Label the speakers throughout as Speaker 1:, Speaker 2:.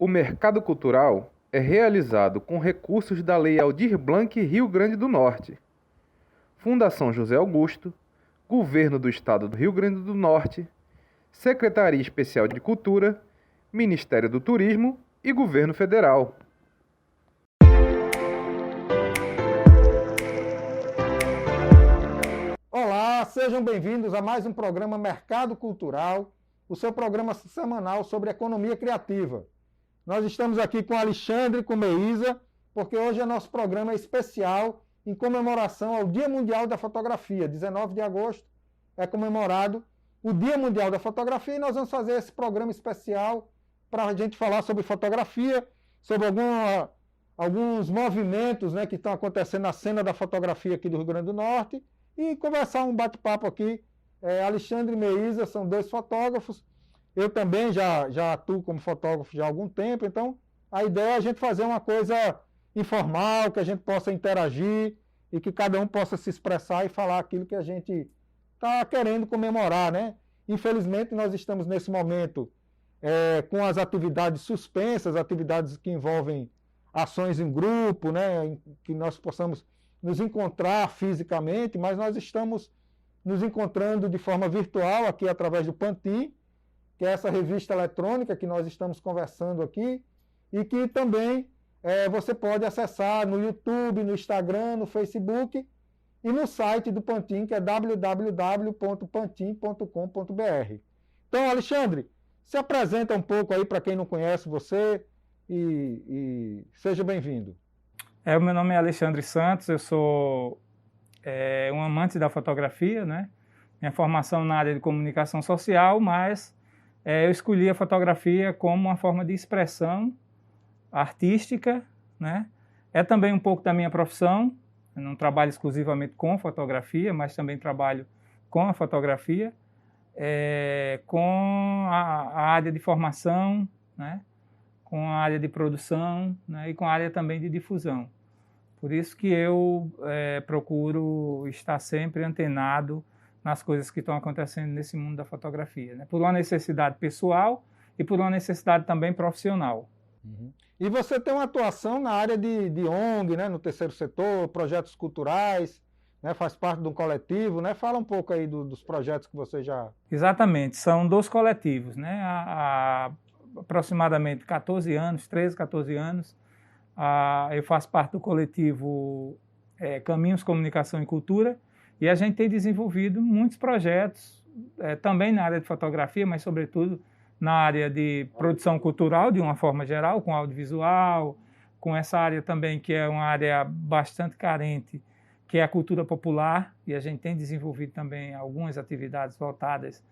Speaker 1: O mercado cultural é realizado com recursos da Lei Aldir Blanc Rio Grande do Norte, Fundação José Augusto, Governo do Estado do Rio Grande do Norte, Secretaria Especial de Cultura, Ministério do Turismo e Governo Federal.
Speaker 2: Olá, sejam bem-vindos a mais um programa Mercado Cultural, o seu programa semanal sobre economia criativa. Nós estamos aqui com Alexandre, com Meísa, porque hoje é nosso programa especial em comemoração ao Dia Mundial da Fotografia. 19 de agosto é comemorado o Dia Mundial da Fotografia e nós vamos fazer esse programa especial para a gente falar sobre fotografia, sobre alguns movimentos, né, que estão acontecendo na cena da fotografia aqui do Rio Grande do Norte e conversar um bate-papo aqui. Alexandre e Meísa são dois fotógrafos. Eu também já atuo como fotógrafo já há algum tempo, então a ideia é a gente fazer uma coisa informal, que a gente possa interagir e que cada um possa se expressar e falar aquilo que a gente está querendo comemorar, né? Infelizmente, nós estamos nesse momento com as atividades suspensas, atividades que envolvem ações em grupo, né? Que nós possamos nos encontrar fisicamente, mas nós estamos nos encontrando de forma virtual aqui através do Pantin, que é essa revista eletrônica que nós estamos conversando aqui, e que também você pode acessar no YouTube, no Instagram, no Facebook e no site do Pantin, que é www.pantin.com.br. Então, Alexandre, se apresenta um pouco aí para quem não conhece você e seja bem-vindo.
Speaker 3: O meu nome é Alexandre Santos, eu sou um amante da fotografia, né? Minha formação na área de comunicação social, mas eu escolhi a fotografia como uma forma de expressão artística, né? É também um pouco da minha profissão. Eu não trabalho exclusivamente com fotografia, mas também trabalho com a fotografia, com a área de formação, né? Com a área de produção, né? E com a área também de difusão. Por isso que eu procuro estar sempre antenado nas coisas que estão acontecendo nesse mundo da fotografia, né? Por uma necessidade pessoal e por uma necessidade também profissional.
Speaker 2: Uhum. E você tem uma atuação na área de ONG, né? No terceiro setor, projetos culturais, né? Faz parte de um coletivo, né? Fala um pouco aí dos projetos que você já...
Speaker 3: Exatamente, são 2 coletivos, né? Há aproximadamente 14 anos, 13, 14 anos, eu faço parte do coletivo Caminhos, Comunicação e Cultura, e a gente tem desenvolvido muitos projetos, também na área de fotografia, mas sobretudo na área de produção cultural, de uma forma geral, com audiovisual, com essa área também que é uma área bastante carente, que é a cultura popular, e a gente tem desenvolvido também algumas atividades voltadas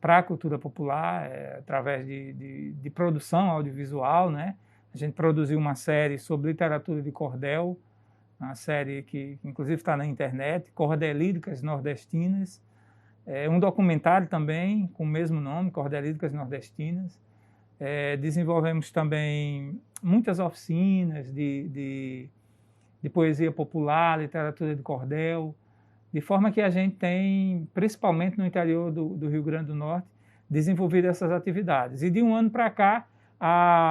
Speaker 3: para a cultura popular, através de produção audiovisual, né? A gente produziu uma série sobre literatura de cordel, uma série que inclusive está na internet, Cordelídicas Nordestinas, um documentário também com o mesmo nome, Cordelídicas Nordestinas. Desenvolvemos também muitas oficinas de poesia popular, literatura de cordel, de forma que a gente tem, principalmente no interior do Rio Grande do Norte, desenvolvido essas atividades. E de um ano para cá,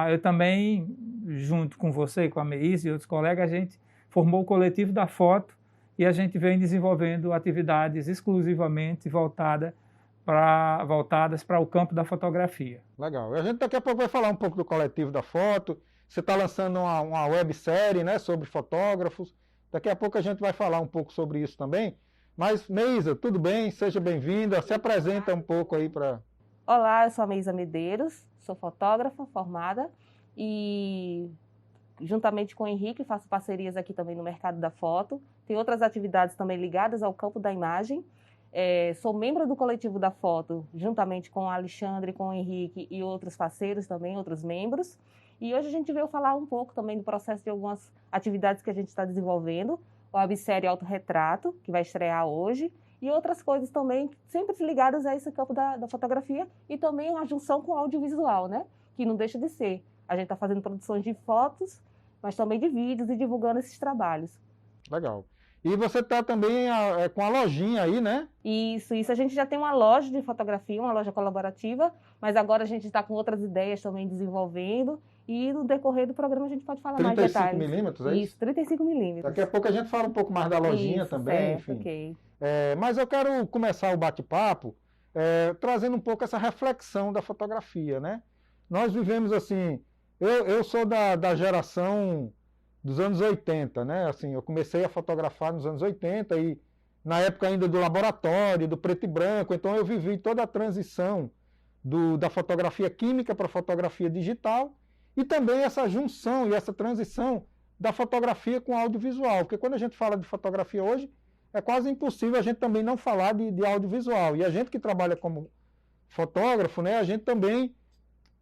Speaker 3: eu também, junto com você, com a Meísa e outros colegas, a gente formou o Coletivo da Foto e a gente vem desenvolvendo atividades exclusivamente voltadas para o campo da fotografia.
Speaker 2: Legal. A gente daqui a pouco vai falar um pouco do Coletivo da Foto. Você está lançando uma websérie, né, sobre fotógrafos. Daqui a pouco a gente vai falar um pouco sobre isso também. Mas, Meísa, tudo bem? Seja bem-vinda. Se apresenta um pouco aí para...
Speaker 4: Olá, eu sou a Meísa Medeiros, sou fotógrafa formada e, juntamente com o Henrique, faço parcerias aqui também no mercado da foto. Tem outras atividades também ligadas ao campo da imagem. Sou membro do Coletivo da Foto, juntamente com o Alexandre, com o Henrique e outros parceiros também, outros membros. E hoje a gente veio falar um pouco também do processo de algumas atividades que a gente está desenvolvendo. A websérie Autorretrato, que vai estrear hoje, e outras coisas também, sempre ligadas a esse campo da fotografia, e também uma junção com o audiovisual, né? Que não deixa de ser. A gente está fazendo produções de fotos, mas também de vídeos e divulgando esses trabalhos.
Speaker 2: Legal. E você está também com a lojinha aí, né?
Speaker 4: Isso. A gente já tem uma loja de fotografia, uma loja colaborativa, mas agora a gente está com outras ideias também desenvolvendo e no decorrer do programa a gente pode falar mais
Speaker 2: 35
Speaker 4: detalhes.
Speaker 2: milímetros, é isso?
Speaker 4: Isso, 35 milímetros.
Speaker 2: Daqui a pouco a gente fala um pouco mais da lojinha
Speaker 4: Isso,
Speaker 2: também,
Speaker 4: certo,
Speaker 2: enfim.
Speaker 4: ok.
Speaker 2: Mas eu quero começar o bate-papo trazendo um pouco essa reflexão da fotografia, né? Nós vivemos assim, eu sou da geração dos anos 80, né? Assim, eu comecei a fotografar nos anos 80 e na época ainda do laboratório, do preto e branco, então eu vivi toda a transição da fotografia química para a fotografia digital e também essa junção e essa transição da fotografia com audiovisual, porque quando a gente fala de fotografia hoje, é quase impossível a gente também não falar de audiovisual. E a gente que trabalha como fotógrafo, né, a gente também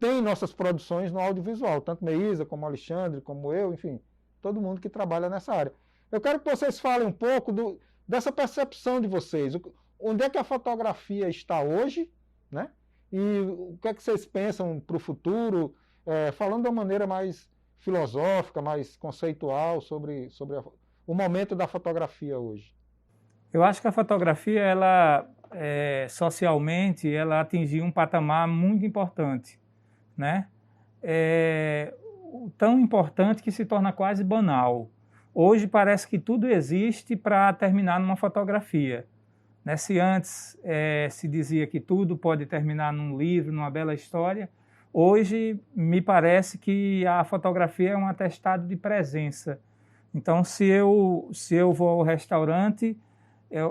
Speaker 2: tem nossas produções no audiovisual, tanto Meísa, como Alexandre, como eu, enfim, todo mundo que trabalha nessa área. Eu quero que vocês falem um pouco dessa percepção de vocês. Onde é que a fotografia está hoje, né? E o que é que vocês pensam para o futuro, falando de uma maneira mais filosófica, mais conceitual sobre o momento da fotografia hoje.
Speaker 3: Eu acho que a fotografia, ela socialmente, ela atingiu um patamar muito importante, né? Tão importante que se torna quase banal. Hoje parece que tudo existe para terminar numa fotografia, né? Se antes se dizia que tudo pode terminar num livro, numa bela história, hoje me parece que a fotografia é um atestado de presença. Então, se eu vou ao restaurante,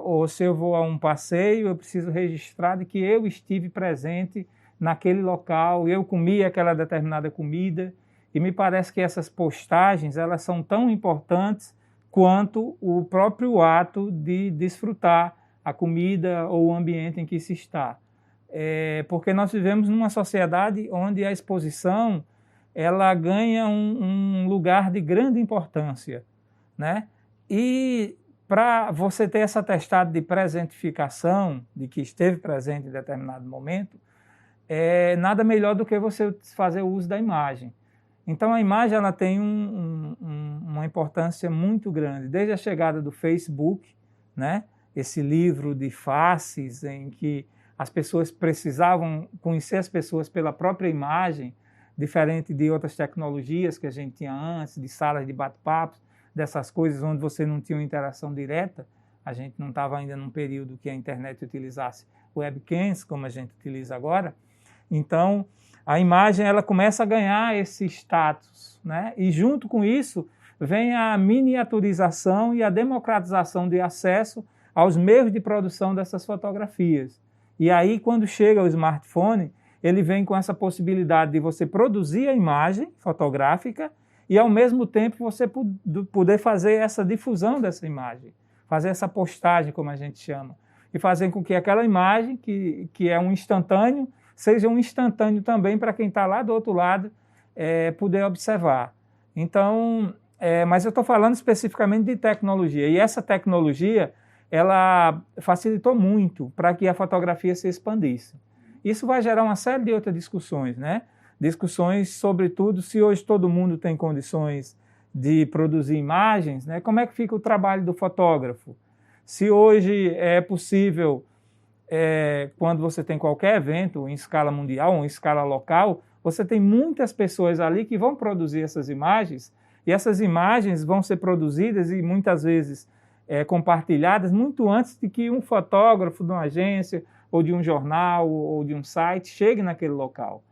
Speaker 3: ou se eu vou a um passeio, eu preciso registrar de que eu estive presente naquele local, eu comi aquela determinada comida, e me parece que essas postagens, elas são tão importantes quanto o próprio ato de desfrutar a comida ou o ambiente em que se está. Porque nós vivemos numa sociedade onde a exposição ela ganha um lugar de grande importância, né? E para você ter esse atestado de presentificação, de que esteve presente em determinado momento, nada melhor do que você fazer o uso da imagem. Então a imagem ela tem uma importância muito grande, desde a chegada do Facebook, né? Esse livro de faces em que as pessoas precisavam conhecer as pessoas pela própria imagem, diferente de outras tecnologias que a gente tinha antes, de salas de bate-papos, dessas coisas onde você não tinha uma interação direta. A gente não estava ainda num período que a internet utilizasse webcams, como a gente utiliza agora. Então, a imagem ela começa a ganhar esse status, né? E junto com isso vem a miniaturização e a democratização de acesso aos meios de produção dessas fotografias. E aí, quando chega o smartphone, ele vem com essa possibilidade de você produzir a imagem fotográfica e, ao mesmo tempo, você poder fazer essa difusão dessa imagem, fazer essa postagem, como a gente chama, e fazer com que aquela imagem, que é um instantâneo, seja um instantâneo também para quem está lá do outro lado poder observar. Então, mas eu estou falando especificamente de tecnologia, e essa tecnologia ela facilitou muito para que a fotografia se expandisse. Isso vai gerar uma série de outras discussões, né? Discussões, sobretudo, se hoje todo mundo tem condições de produzir imagens, né? Como é que fica o trabalho do fotógrafo? Se hoje é possível, quando você tem qualquer evento em escala mundial ou em escala local, você tem muitas pessoas ali que vão produzir essas imagens, e essas imagens vão ser produzidas e muitas vezes compartilhadas muito antes de que um fotógrafo de uma agência ou de um jornal ou de um site chegue naquele local.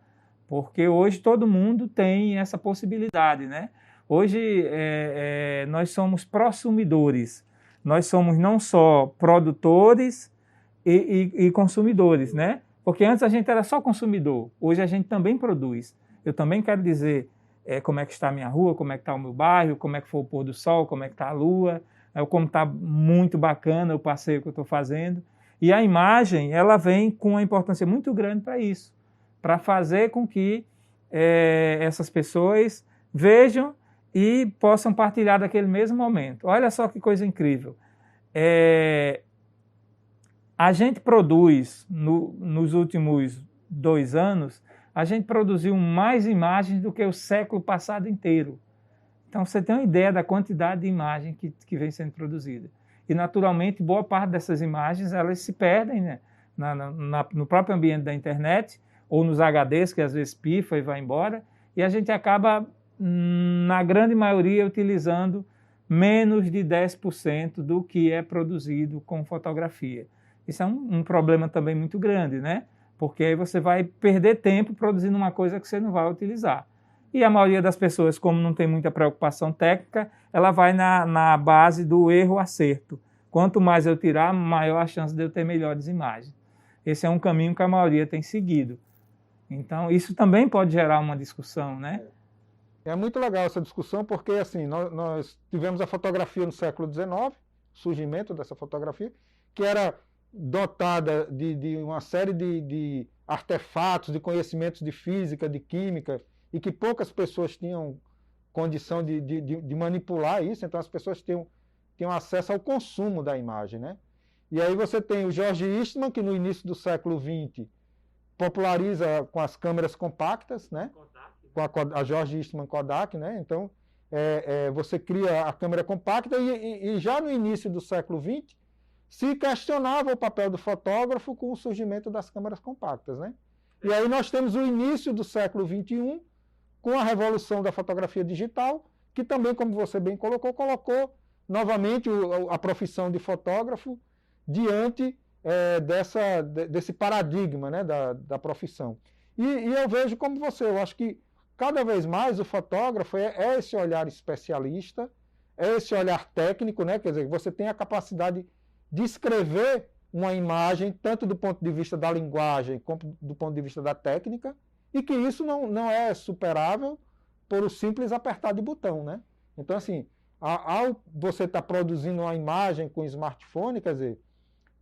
Speaker 3: Porque hoje todo mundo tem essa possibilidade, né? Hoje nós somos prosumidores, nós somos não só produtores e consumidores, né? Porque antes a gente era só consumidor, hoje a gente também produz. Eu também quero dizer como é que está a minha rua, como é que está o meu bairro, como é que foi o pôr do sol, como é que está a lua, como está muito bacana o passeio que eu estou fazendo. E a imagem, ela vem com uma importância muito grande para isso, para fazer com que essas pessoas vejam e possam partilhar daquele mesmo momento. Olha só que coisa incrível. A gente produz, nos últimos 2 anos, a gente produziu mais imagens do que o século passado inteiro. Então, você tem uma ideia da quantidade de imagem que vem sendo produzida. E, naturalmente, boa parte dessas imagens elas se perdem, né? no próprio ambiente da internet, ou nos HDs, que às vezes pifa e vai embora, e a gente acaba, na grande maioria, utilizando menos de 10% do que é produzido com fotografia. Isso é um problema também muito grande, né? Porque aí você vai perder tempo produzindo uma coisa que você não vai utilizar. E a maioria das pessoas, como não tem muita preocupação técnica, ela vai na base do erro-acerto. Quanto mais eu tirar, maior a chance de eu ter melhores imagens. Esse é um caminho que a maioria tem seguido. Então, isso também pode gerar uma discussão, né?
Speaker 2: É muito legal essa discussão, porque assim, nós tivemos a fotografia no século XIX, o surgimento dessa fotografia, que era dotada de uma série de artefatos, de conhecimentos de física, de química, e que poucas pessoas tinham condição de manipular isso, então as pessoas tinham acesso ao consumo da imagem, né? E aí você tem o George Eastman, que no início do século XX populariza com as câmeras compactas, né? Com a George Eastman Kodak, né? Então, você cria a câmera compacta e já no início do século XX se questionava o papel do fotógrafo com o surgimento das câmeras compactas, né? E aí nós temos o início do século XXI com a revolução da fotografia digital, que também, como você bem colocou novamente a profissão de fotógrafo diante desse paradigma, né, da profissão. E eu vejo como você, eu acho que cada vez mais o fotógrafo é esse olhar especialista, é esse olhar técnico, né? Quer dizer, você tem a capacidade de escrever uma imagem, tanto do ponto de vista da linguagem, como do ponto de vista da técnica, e que isso não é superável por o simples apertar de botão, né? Então, assim, ao você estar produzindo uma imagem com smartphone, quer dizer,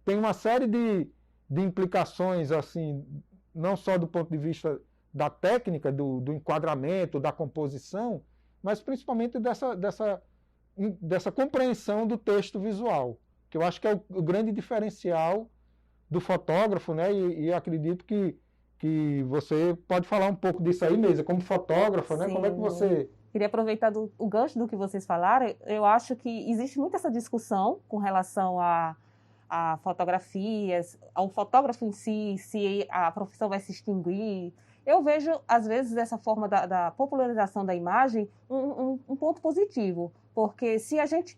Speaker 2: tem uma série de implicações, assim, não só do ponto de vista da técnica, do enquadramento, da composição, mas principalmente dessa compreensão do texto visual, que eu acho que é o grande diferencial do fotógrafo, né? E eu acredito que você pode falar um pouco disso aí mesmo, como fotógrafo, né?
Speaker 4: Sim.
Speaker 2: Como é que você...
Speaker 4: Queria aproveitar o gancho do que vocês falaram. Eu acho que existe muito essa discussão com relação a fotografias, ao fotógrafo em si, se a profissão vai se extinguir. Eu vejo, às vezes, essa forma da popularização da imagem um ponto positivo, porque se a gente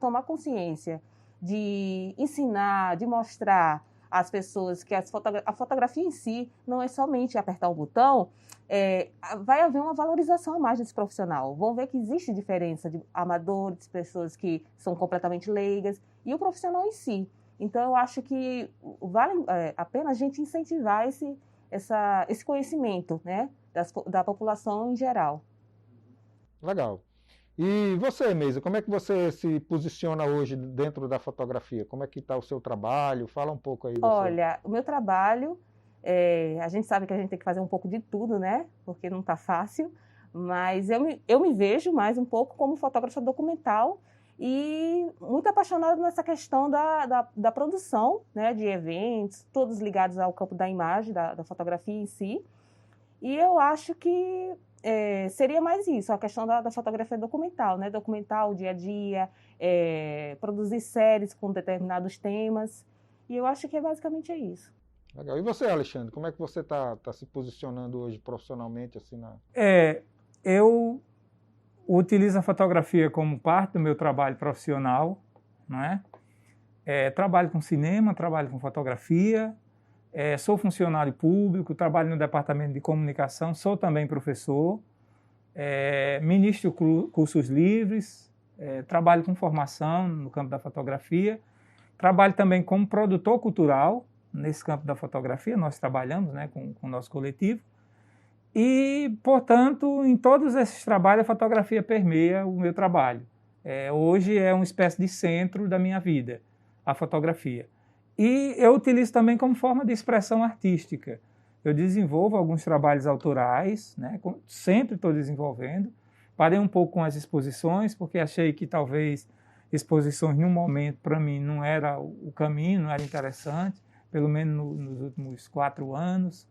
Speaker 4: tomar consciência de ensinar, de mostrar às pessoas que a fotografia em si não é somente apertar um botão, vai haver uma valorização a mais desse profissional. Vão ver que existe diferença de amadores, pessoas que são completamente leigas, e o profissional em si. Então, eu acho que vale a pena a gente incentivar esse conhecimento, né, da população em geral.
Speaker 2: Legal. E você, Meisa, como é que você se posiciona hoje dentro da fotografia? Como é que está o seu trabalho? Fala um pouco aí.
Speaker 4: Olha, o meu trabalho, a gente sabe que a gente tem que fazer um pouco de tudo, né? Porque não está fácil, mas eu me vejo mais um pouco como fotógrafa documental e muito apaixonada nessa questão da produção, né, de eventos, todos ligados ao campo da imagem, da fotografia em si. E eu acho que seria mais isso, a questão da fotografia documental, né? Documentar o dia a dia, produzir séries com determinados temas. E eu acho que basicamente é isso.
Speaker 2: Legal. E você, Alexandre, como é que você está se posicionando hoje profissionalmente? Assim,
Speaker 3: eu utilizo a fotografia como parte do meu trabalho profissional, né? Trabalho com cinema, trabalho com fotografia, sou funcionário público, trabalho no departamento de comunicação, sou também professor, ministro cursos livres, trabalho com formação no campo da fotografia, trabalho também como produtor cultural nesse campo da fotografia, nós trabalhamos, né, com o nosso coletivo, e, portanto, em todos esses trabalhos a fotografia permeia o meu trabalho. Hoje é uma espécie de centro da minha vida, a fotografia. E eu utilizo também como forma de expressão artística. Eu desenvolvo alguns trabalhos autorais, né? Sempre estou desenvolvendo. Parei um pouco com as exposições, porque achei que talvez exposições, num momento, para mim, não era o caminho, não era interessante, pelo menos nos últimos 4 anos.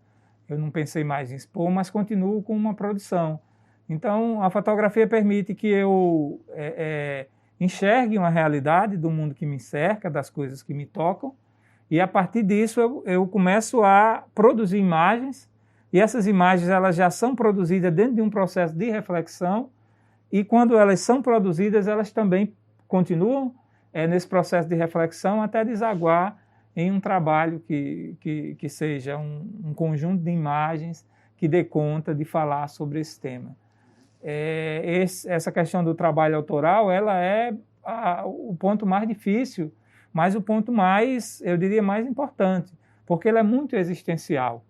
Speaker 3: Eu não pensei mais em expor, mas continuo com uma produção. Então, a fotografia permite que eu enxergue uma realidade do mundo que me cerca, das coisas que me tocam, e a partir disso eu começo a produzir imagens e essas imagens elas já são produzidas dentro de um processo de reflexão, e quando elas são produzidas, elas também continuam nesse processo de reflexão até desaguar em um trabalho que seja um conjunto de imagens que dê conta de falar sobre esse tema. Essa questão do trabalho autoral, ela é o ponto mais difícil, mas o ponto mais, eu diria, mais importante, porque ele é muito existencial.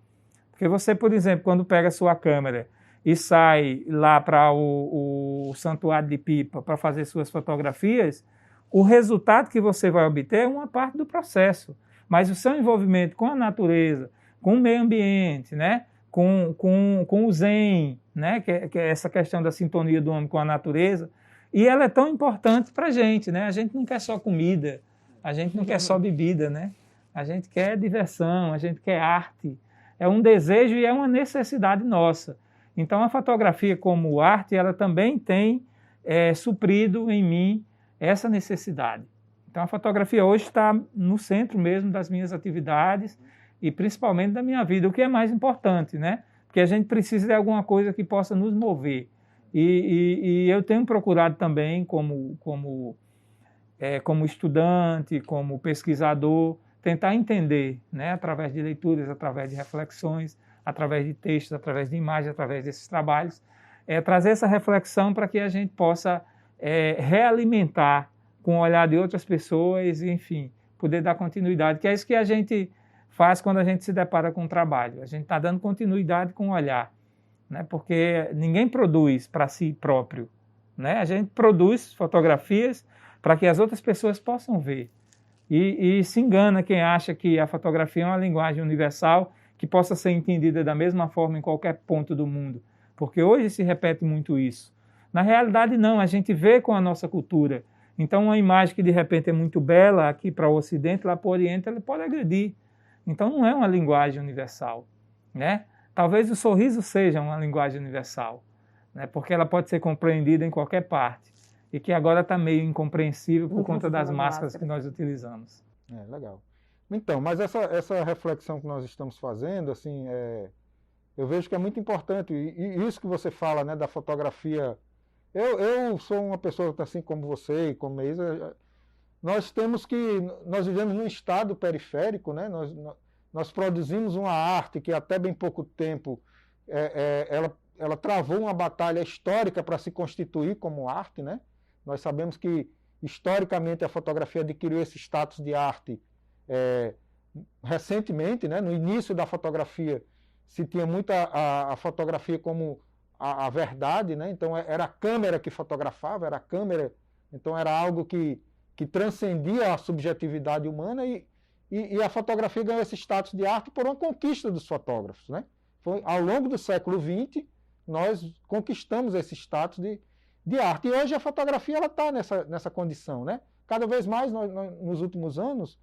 Speaker 3: Porque você, por exemplo, quando pega a sua câmera e sai lá para o Santuário de Pipa para fazer suas fotografias, o resultado que você vai obter é uma parte do processo, mas o seu envolvimento com a natureza, com o meio ambiente, né? com o Zen, né? que é essa questão da sintonia do homem com a natureza, e ela é tão importante para a gente, né? A gente não quer só comida, a gente não quer só bebida, né? A gente quer diversão, a gente quer arte, é um desejo e é uma necessidade nossa. Então a fotografia como arte, ela também tem suprido em mim essa necessidade. Então a fotografia hoje está no centro mesmo das minhas atividades, e principalmente da minha vida, o que é mais importante, né? Porque a gente precisa de alguma coisa que possa nos mover. E eu tenho procurado também, como estudante, como pesquisador, tentar entender, né? Através de leituras, através de reflexões, através de textos, através de imagens, através desses trabalhos, trazer essa reflexão para que a gente possa realimentar com o olhar de outras pessoas e, enfim, poder dar continuidade, que é isso que a gente faz quando a gente se depara com o trabalho. A gente está dando continuidade com o olhar, né? Porque ninguém produz para si próprio, né? A gente produz fotografias para que as outras pessoas possam ver. E se engana quem acha que a fotografia é uma linguagem universal que possa ser entendida da mesma forma em qualquer ponto do mundo, porque hoje se repete muito isso. Na realidade, não, a gente vê com a nossa cultura. Então, uma imagem que de repente é muito bela aqui para o Ocidente, lá para o Oriente, ela pode agredir. Então, não é uma linguagem universal, né? Talvez o sorriso seja uma linguagem universal, né? Porque ela pode ser compreendida em qualquer parte e que agora está meio incompreensível por conta das máscaras que nós utilizamos.
Speaker 2: Legal. Então, mas essa reflexão que nós estamos fazendo, assim, eu vejo que é muito importante, e isso que você fala, né, da fotografia. Eu sou uma pessoa assim como você e como Meisa. Nós vivemos num estado periférico, né? Nós produzimos uma arte que até bem pouco tempo ela travou uma batalha histórica para se constituir como arte, né? Nós sabemos que historicamente a fotografia adquiriu esse status de arte recentemente, né? No início da fotografia se tinha muito a fotografia como a verdade, né? Então era a câmera que fotografava, era a câmera, então era algo que transcendia a subjetividade humana e a fotografia ganhou esse status de arte por uma conquista dos fotógrafos, né? Foi, ao longo do século XX, nós conquistamos esse status de arte. E hoje a fotografia está nessa condição, né? Cada vez mais, nos últimos anos,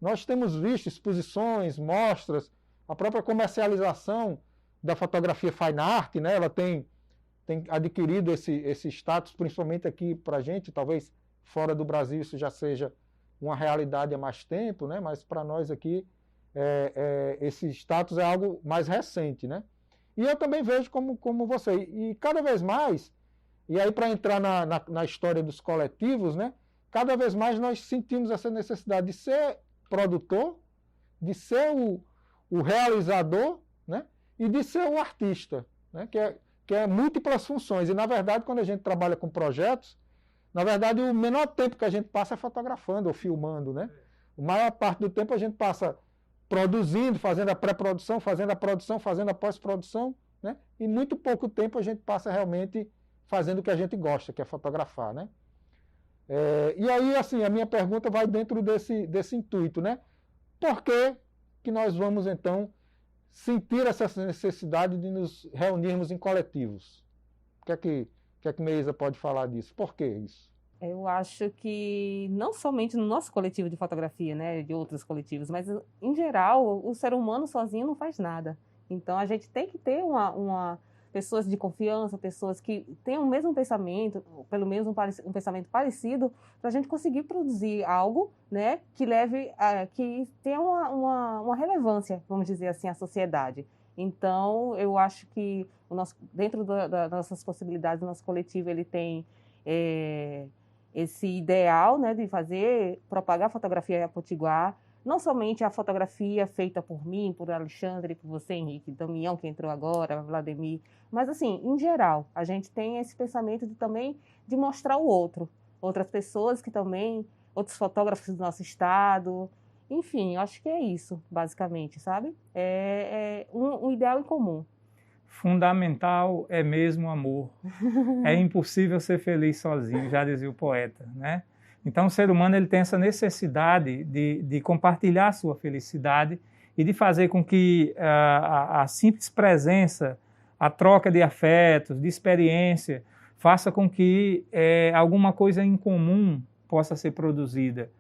Speaker 2: nós temos visto exposições, mostras, a própria comercialização da fotografia fine art, né? Ela tem adquirido esse status, principalmente aqui para a gente, talvez fora do Brasil isso já seja uma realidade há mais tempo, né? Mas para nós aqui esse status é algo mais recente, né? E eu também vejo como você. E cada vez mais, e aí para entrar na história dos coletivos, né? Cada vez mais nós sentimos essa necessidade de ser produtor, de ser o realizador, né? E de ser o artista, né? Que é múltiplas funções. E na verdade, quando a gente trabalha com projetos, na verdade, o menor tempo que a gente passa é fotografando ou filmando, né? A maior parte do tempo a gente passa produzindo, fazendo a pré-produção, fazendo a produção, fazendo a pós-produção, né? E muito pouco tempo a gente passa realmente fazendo o que a gente gosta, que é fotografar, né? E aí, assim, a minha pergunta vai dentro desse intuito, né? Por que nós vamos, então, sentir essa necessidade de nos reunirmos em coletivos? O que é que Meisa pode falar disso? Por que isso?
Speaker 4: Eu acho que não somente no nosso coletivo de fotografia, né, de outros coletivos, mas em geral o ser humano sozinho não faz nada. Então a gente tem que ter pessoas de confiança, pessoas que tenham o mesmo pensamento, pelo menos um pensamento parecido, para a gente conseguir produzir algo, né, que tenha uma relevância, vamos dizer assim, à sociedade. Então, eu acho que dentro das nossas possibilidades, o nosso coletivo ele tem esse ideal, né, de propagar a fotografia potiguar, não somente a fotografia feita por mim, por Alexandre, por você, Henrique, Damião, que entrou agora, Vladimir, mas assim, em geral, a gente tem esse pensamento de mostrar o outro, outras pessoas que também, outros fotógrafos do nosso estado, enfim, acho que é isso, basicamente, sabe? É um ideal em comum.
Speaker 3: Fundamental é mesmo amor. É impossível ser feliz sozinho, já dizia o poeta, né? Então, o ser humano ele tem essa necessidade de compartilhar a sua felicidade e de fazer com que a simples presença, a troca de afetos, de experiência, faça com que alguma coisa em comum possa ser produzida,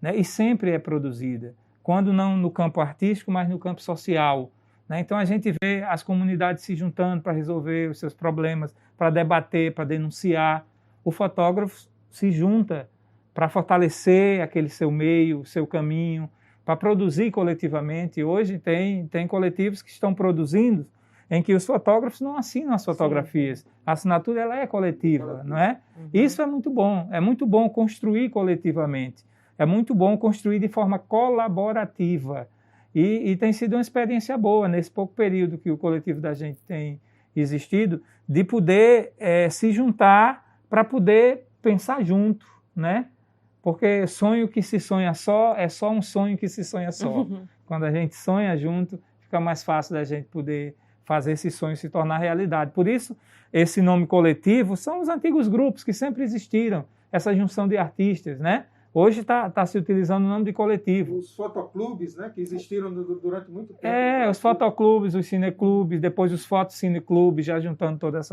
Speaker 3: né? E sempre é produzida, quando não no campo artístico, mas no campo social, né? Então, a gente vê as comunidades se juntando para resolver os seus problemas, para debater, para denunciar. O fotógrafo se junta para fortalecer aquele seu meio, seu caminho, para produzir coletivamente. Hoje tem coletivos que estão produzindo em que os fotógrafos não assinam as fotografias. Sim. A assinatura ela é coletiva, não é? Uhum. Isso é muito bom construir coletivamente, é muito bom construir de forma colaborativa. E tem sido uma experiência boa, nesse pouco período que o coletivo da gente tem existido, de poder se juntar para poder pensar junto, né? Porque sonho que se sonha só é só um sonho que se sonha só. Uhum. Quando a gente sonha junto, fica mais fácil da gente poder fazer esse sonho se tornar realidade. Por isso, esse nome coletivo são os antigos grupos que sempre existiram, essa junção de artistas, né? Hoje está se utilizando o nome de coletivo.
Speaker 2: Os fotoclubes, né, que existiram durante muito tempo.
Speaker 3: Os fotoclubes, os cineclubes, depois os fotocineclubes, já juntando todas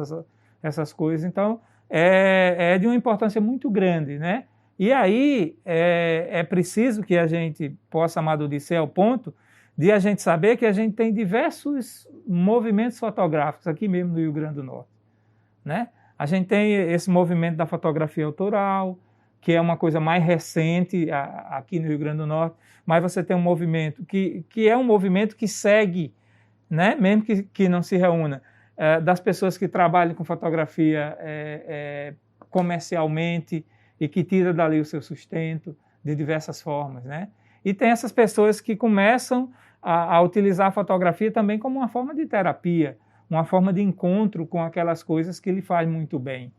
Speaker 3: essas coisas. Então, é de uma importância muito grande, né? E aí é preciso que a gente possa amadurecer ao ponto de a gente saber que a gente tem diversos movimentos fotográficos aqui mesmo no Rio Grande do Norte, né? A gente tem esse movimento da fotografia autoral, que é uma coisa mais recente aqui no Rio Grande do Norte, mas você tem um movimento que é um movimento que segue, né? Mesmo que não se reúna, das pessoas que trabalham com fotografia comercialmente e que tira dali o seu sustento de diversas formas, né? E tem essas pessoas que começam a utilizar a fotografia também como uma forma de terapia, uma forma de encontro com aquelas coisas que lhe faz muito bem,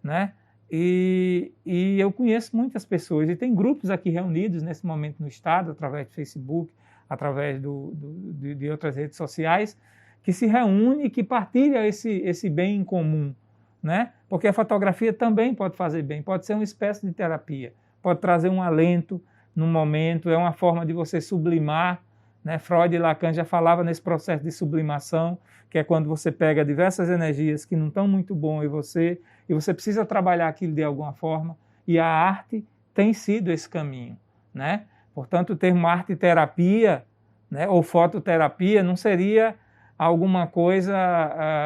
Speaker 3: né? E eu conheço muitas pessoas, e tem grupos aqui reunidos nesse momento no estado, através do Facebook, através de outras redes sociais, que se reúnem e que partilham esse bem em comum, né? Porque a fotografia também pode fazer bem, pode ser uma espécie de terapia, pode trazer um alento num momento, é uma forma de você sublimar, né? Freud e Lacan já falavam nesse processo de sublimação, que é quando você pega diversas energias que não estão muito bom em você, e você precisa trabalhar aquilo de alguma forma, e a arte tem sido esse caminho, né? Portanto, o termo arte-terapia, né, ou fototerapia não seria alguma coisa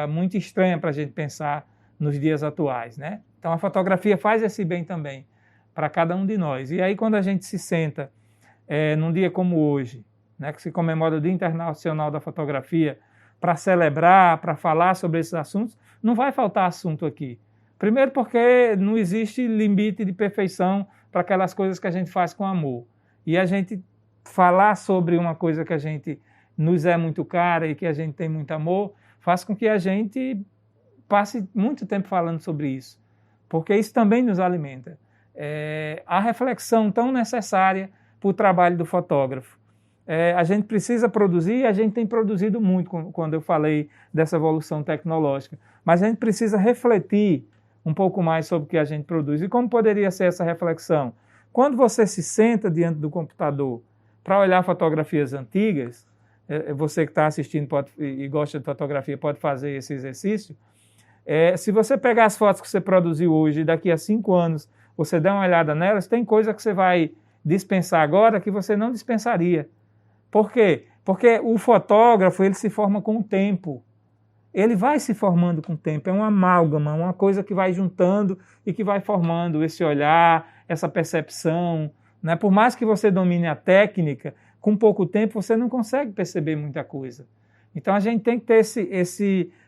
Speaker 3: muito estranha para a gente pensar nos dias atuais, né? Então, a fotografia faz esse bem também para cada um de nós. E aí, quando a gente se senta num dia como hoje, né, que se comemora o Dia Internacional da Fotografia, para celebrar, para falar sobre esses assuntos, não vai faltar assunto aqui. Primeiro porque não existe limite de perfeição para aquelas coisas que a gente faz com amor. E a gente falar sobre uma coisa que a gente nos é muito cara e que a gente tem muito amor, faz com que a gente passe muito tempo falando sobre isso, porque isso também nos alimenta. A reflexão tão necessária para o trabalho do fotógrafo. A gente precisa produzir, e a gente tem produzido muito quando eu falei dessa evolução tecnológica, mas a gente precisa refletir um pouco mais sobre o que a gente produz. E como poderia ser essa reflexão? Quando você se senta diante do computador para olhar fotografias antigas, você que está assistindo e gosta de fotografia pode fazer esse exercício. Se você pegar as fotos que você produziu hoje e daqui a 5 anos você der uma olhada nelas, tem coisa que você vai dispensar agora que você não dispensaria. Por quê? Porque o fotógrafo ele se forma com o tempo. Ele vai se formando com o tempo, é uma amálgama, uma coisa que vai juntando e que vai formando esse olhar, essa percepção, né? Por mais que você domine a técnica, com pouco tempo você não consegue perceber muita coisa. Então a gente tem que ter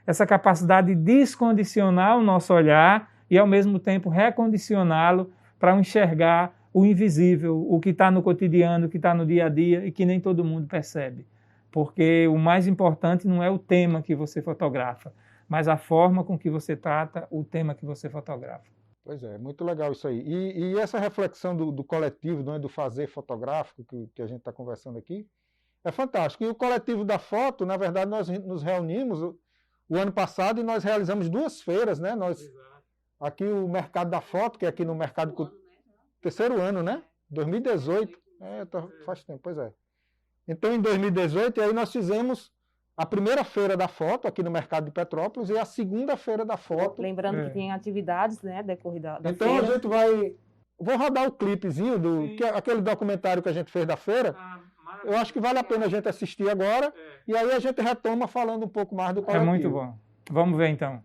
Speaker 3: essa capacidade de descondicionar o nosso olhar e ao mesmo tempo recondicioná-lo para enxergar o invisível, o que está no cotidiano, o que está no dia a dia e que nem todo mundo percebe. Porque o mais importante não é o tema que você fotografa, mas a forma com que você trata o tema que você fotografa.
Speaker 2: Pois é, muito legal isso aí. E essa reflexão do coletivo, não é, do fazer fotográfico que a gente está conversando aqui, é fantástico. E o coletivo da foto, na verdade, nós nos reunimos o ano passado e nós realizamos 2 feiras, né? Aqui o Mercado da Foto, que é aqui no Mercado... Terceiro ano, né? 2018. Faz tempo, pois é. Então, em 2018, aí nós fizemos a primeira feira da foto aqui no Mercado de Petrópolis e a segunda feira da foto.
Speaker 4: Lembrando que tem atividades, né, decorrida da
Speaker 2: então,
Speaker 4: feira.
Speaker 2: A gente vai... Vou rodar o clipezinho, aquele documentário que a gente fez da feira. Eu acho que vale a pena a gente assistir agora. E aí a gente retoma falando um pouco mais do coletivo.
Speaker 3: É muito bom. Vamos ver, então.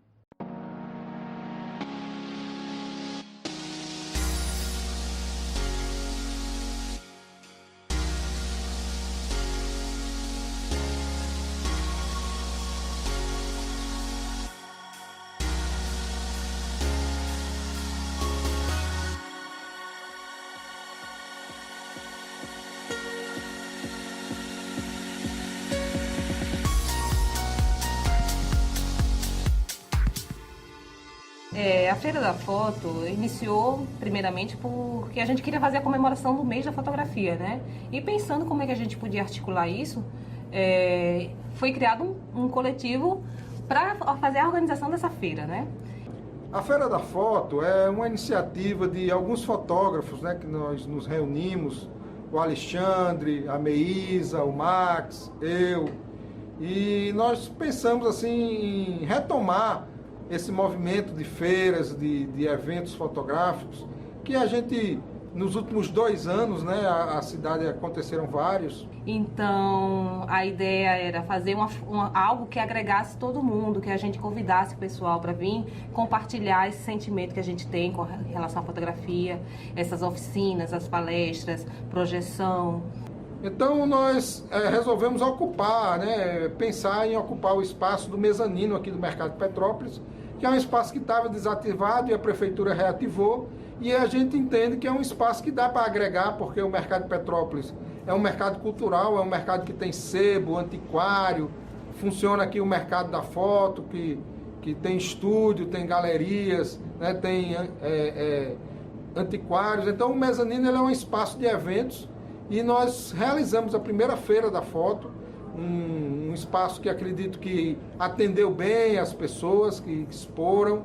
Speaker 4: A Feira da Foto iniciou primeiramente porque a gente queria fazer a comemoração do mês da fotografia, né? E pensando como é que a gente podia articular isso, foi criado um coletivo para fazer a organização dessa feira, né?
Speaker 2: A Feira da Foto é uma iniciativa de alguns fotógrafos, né, que nós nos reunimos, o Alexandre, a Meísa, o Max, eu, e nós pensamos assim em retomar esse movimento de feiras, de eventos fotográficos, que a gente, nos últimos 2 anos, né, a cidade aconteceram vários.
Speaker 4: Então, a ideia era fazer algo que agregasse todo mundo, que a gente convidasse o pessoal para vir compartilhar esse sentimento que a gente tem com relação à fotografia, essas oficinas, as palestras, projeção.
Speaker 2: Então, nós resolvemos ocupar, né, pensar em ocupar o espaço do mezanino aqui do Mercado de Petrópolis, que é um espaço que estava desativado e a prefeitura reativou, e a gente entende que é um espaço que dá para agregar, porque o Mercado de Petrópolis é um mercado cultural, é um mercado que tem sebo, antiquário, funciona aqui o Mercado da Foto, que tem estúdio, tem galerias, né, tem antiquários. Então, o mezanino ele é um espaço de eventos, e nós realizamos a primeira Feira da Foto, um espaço que acredito que atendeu bem as pessoas que exporam.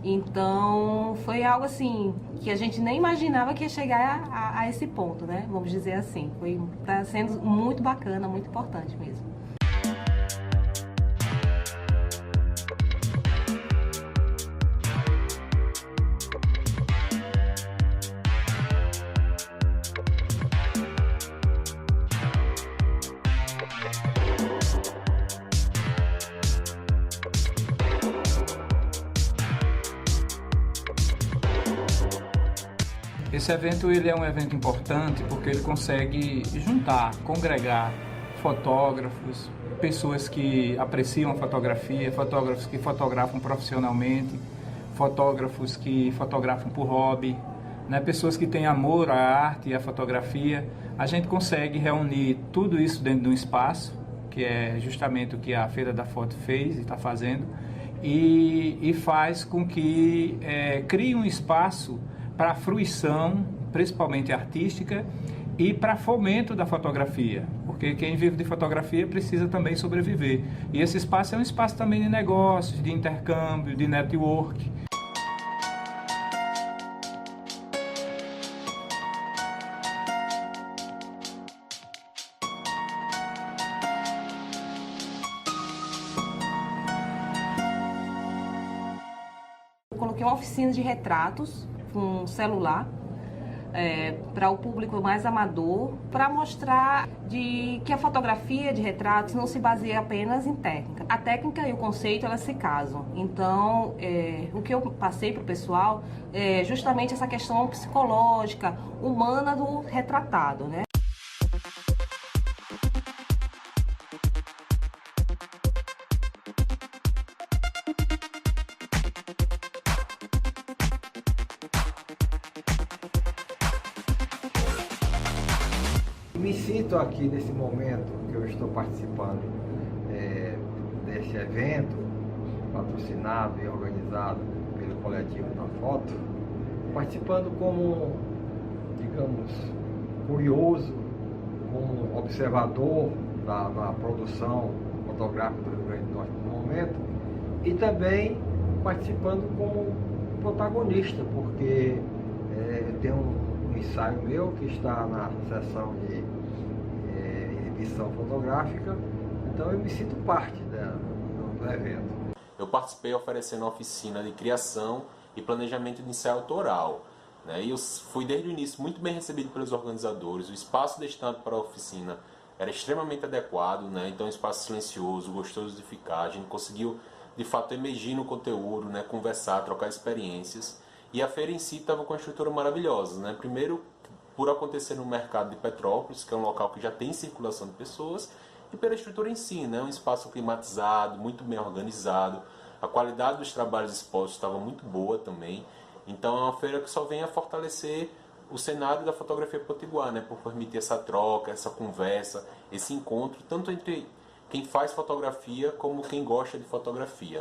Speaker 4: Então, foi algo assim, que a gente nem imaginava que ia chegar a esse ponto, né? Vamos dizer assim. Está sendo muito bacana, muito importante mesmo.
Speaker 3: Esse evento ele é um evento importante porque ele consegue juntar, congregar fotógrafos, pessoas que apreciam a fotografia, fotógrafos que fotografam profissionalmente, fotógrafos que fotografam por hobby, né? Pessoas que têm amor à arte e à fotografia. A gente consegue reunir tudo isso dentro de um espaço, que é justamente o que a Feira da Foto fez e está fazendo, e faz com que crie um espaço para a fruição, principalmente artística, e para fomento da fotografia, porque quem vive de fotografia precisa também sobreviver. E esse espaço é um espaço também de negócios, de intercâmbio, de network.
Speaker 4: Eu coloquei uma oficina de retratos com celular, para o público mais amador, para mostrar que a fotografia de retratos não se baseia apenas em técnica. A técnica e o conceito, elas se casam. Então, o que eu passei para o pessoal é justamente essa questão psicológica, humana do retratado, né?
Speaker 5: me sinto aqui nesse momento que eu estou participando desse evento, patrocinado e organizado pelo Coletivo da Foto, participando como, digamos, curioso, como observador da produção fotográfica do Rio Grande do Norte no momento, e também participando como protagonista, porque eu tenho um ensaio meu que está na seção de exibição fotográfica, então eu me sinto parte do evento.
Speaker 6: Eu participei oferecendo uma oficina de criação e planejamento de ensaio autoral, né? E eu fui desde o início muito bem recebido pelos organizadores. O espaço destinado para a oficina era extremamente adequado, né? Então um espaço silencioso, gostoso de ficar. A gente conseguiu de fato emergir no conteúdo, né? Conversar, trocar experiências. E a feira em si estava com uma estrutura maravilhosa, né? Primeiro, por acontecer no mercado de Petrópolis, que é um local que já tem circulação de pessoas, e pela estrutura em si, né? Um espaço climatizado, muito bem organizado, a qualidade dos trabalhos expostos estava muito boa também, então é uma feira que só vem a fortalecer o cenário da fotografia potiguar, né? Por permitir essa troca, essa conversa, esse encontro, tanto entre quem faz fotografia como quem gosta de fotografia.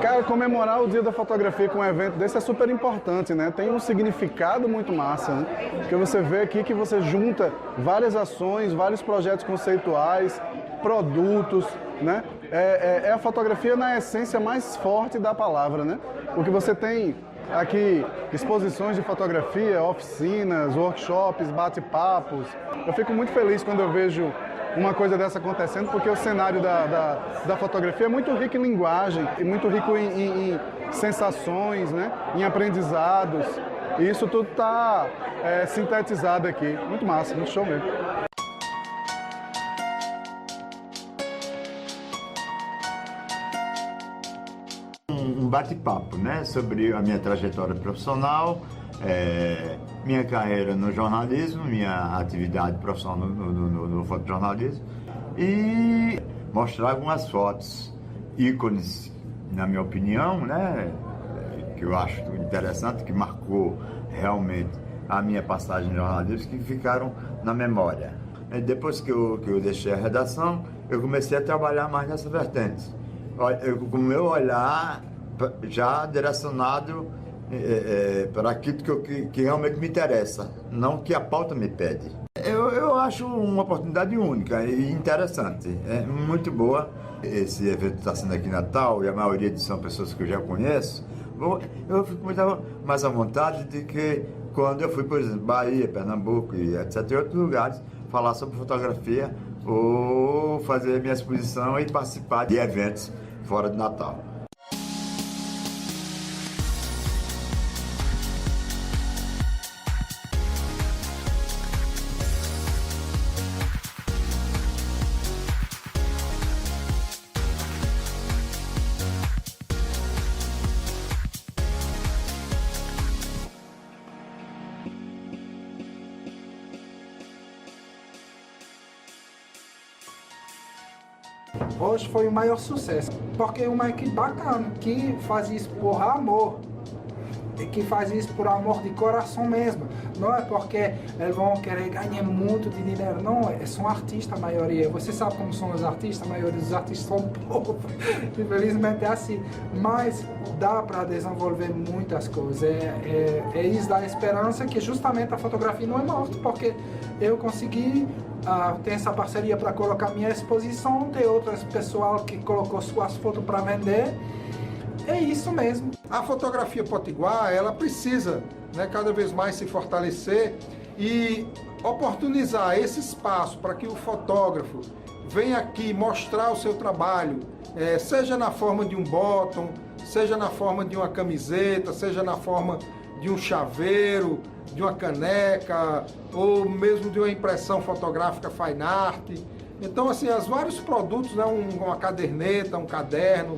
Speaker 7: Cara, comemorar o Dia da Fotografia com um evento desse é super importante, né? Tem um significado muito massa, né? Porque você vê aqui que você junta várias ações, vários projetos conceituais, produtos, né? É a fotografia na essência mais forte da palavra, né? Porque você tem aqui exposições de fotografia, oficinas, workshops, bate-papos. Eu fico muito feliz quando eu vejo uma coisa dessa acontecendo, porque o cenário da fotografia é muito rico em linguagem, e muito rico em sensações, né? Em aprendizados. E isso tudo está sintetizado aqui. Muito massa, muito show mesmo.
Speaker 8: Um bate-papo, né, sobre a minha trajetória profissional, minha carreira no jornalismo, minha atividade profissional no fotojornalismo, e mostrar algumas fotos, ícones, na minha opinião, né, que eu acho interessante, que marcou realmente a minha passagem jornalística, que ficaram na memória. E depois que eu deixei a redação, eu comecei a trabalhar mais nessa vertente, com o meu olhar já direcionado para aquilo que realmente me interessa, não que a pauta me pede. Eu acho uma oportunidade única e interessante, é muito boa. Esse evento está sendo aqui em Natal e a maioria são pessoas que eu já conheço. Eu fico muito mais à vontade de que quando eu fui, por exemplo, Bahia, Pernambuco e etc., em outros lugares, falar sobre fotografia ou fazer minha exposição e participar de eventos fora de Natal.
Speaker 9: Hoje foi o maior sucesso, porque é uma equipe bacana, que faz isso por amor, e que faz isso por amor de coração mesmo. Não é porque eles vão querer ganhar muito de dinheiro, não, são artistas a maioria. Você sabe como são os artistas, a maioria dos artistas são pobres, infelizmente é assim. Mas dá para desenvolver muitas coisas, isso dá esperança que justamente a fotografia não é morta, porque eu consegui ter essa parceria para colocar minha exposição, tem outras pessoal que colocou suas fotos para vender. É isso mesmo.
Speaker 2: A fotografia potiguar, ela precisa, né, cada vez mais se fortalecer e oportunizar esse espaço para que o fotógrafo venha aqui mostrar o seu trabalho, seja na forma de um bottom, seja na forma de uma camiseta, seja na forma de um chaveiro, de uma caneca, ou mesmo de uma impressão fotográfica fine art. Então, assim, os vários produtos, né, uma caderneta, um caderno,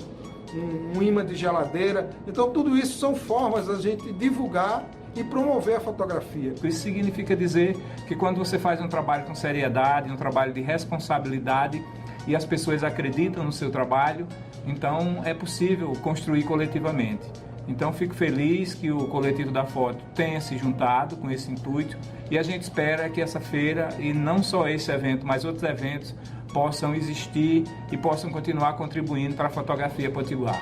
Speaker 2: um imã de geladeira. Então, tudo isso são formas da gente divulgar e promover a fotografia.
Speaker 10: Isso significa dizer que quando você faz um trabalho com seriedade, um trabalho de responsabilidade, e as pessoas acreditam no seu trabalho, então é possível construir coletivamente. Então, fico feliz que o Coletivo da Foto tenha se juntado com esse intuito e a gente espera que essa feira, e não só esse evento, mas outros eventos, possam existir e possam continuar contribuindo para a fotografia potiguar.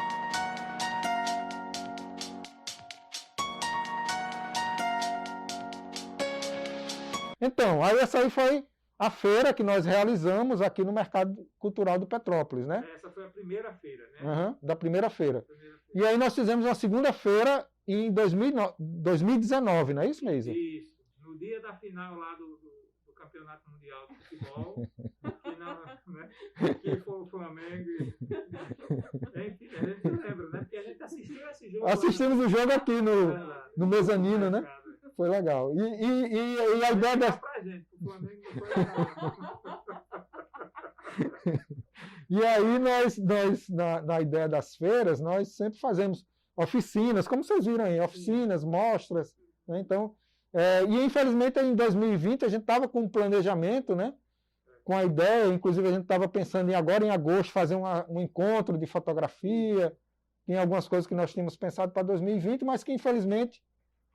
Speaker 2: Então, aí essa aí foi a feira que nós realizamos aqui no Mercado Cultural do Petrópolis, né?
Speaker 3: Essa foi a primeira feira, né?
Speaker 2: Da primeira feira. E aí nós fizemos uma segunda feira em 2019, não é isso, Meisa?
Speaker 3: Isso, no dia da final lá do Campeonato Mundial de Futebol, que foi o Flamengo. Enfim, a gente lembra, né? Porque a gente assistiu esse jogo.
Speaker 2: Assistimos o jogo aqui no mezanino, né? Foi legal. E a ideia da... E aí nós na ideia das feiras, nós sempre fazemos oficinas, como vocês viram aí, oficinas, mostras, né? Então, e infelizmente em 2020 a gente estava com um planejamento, né? Com a ideia, inclusive a gente estava pensando em agora em agosto fazer um encontro de fotografia, tem algumas coisas que nós tínhamos pensado para 2020, mas que infelizmente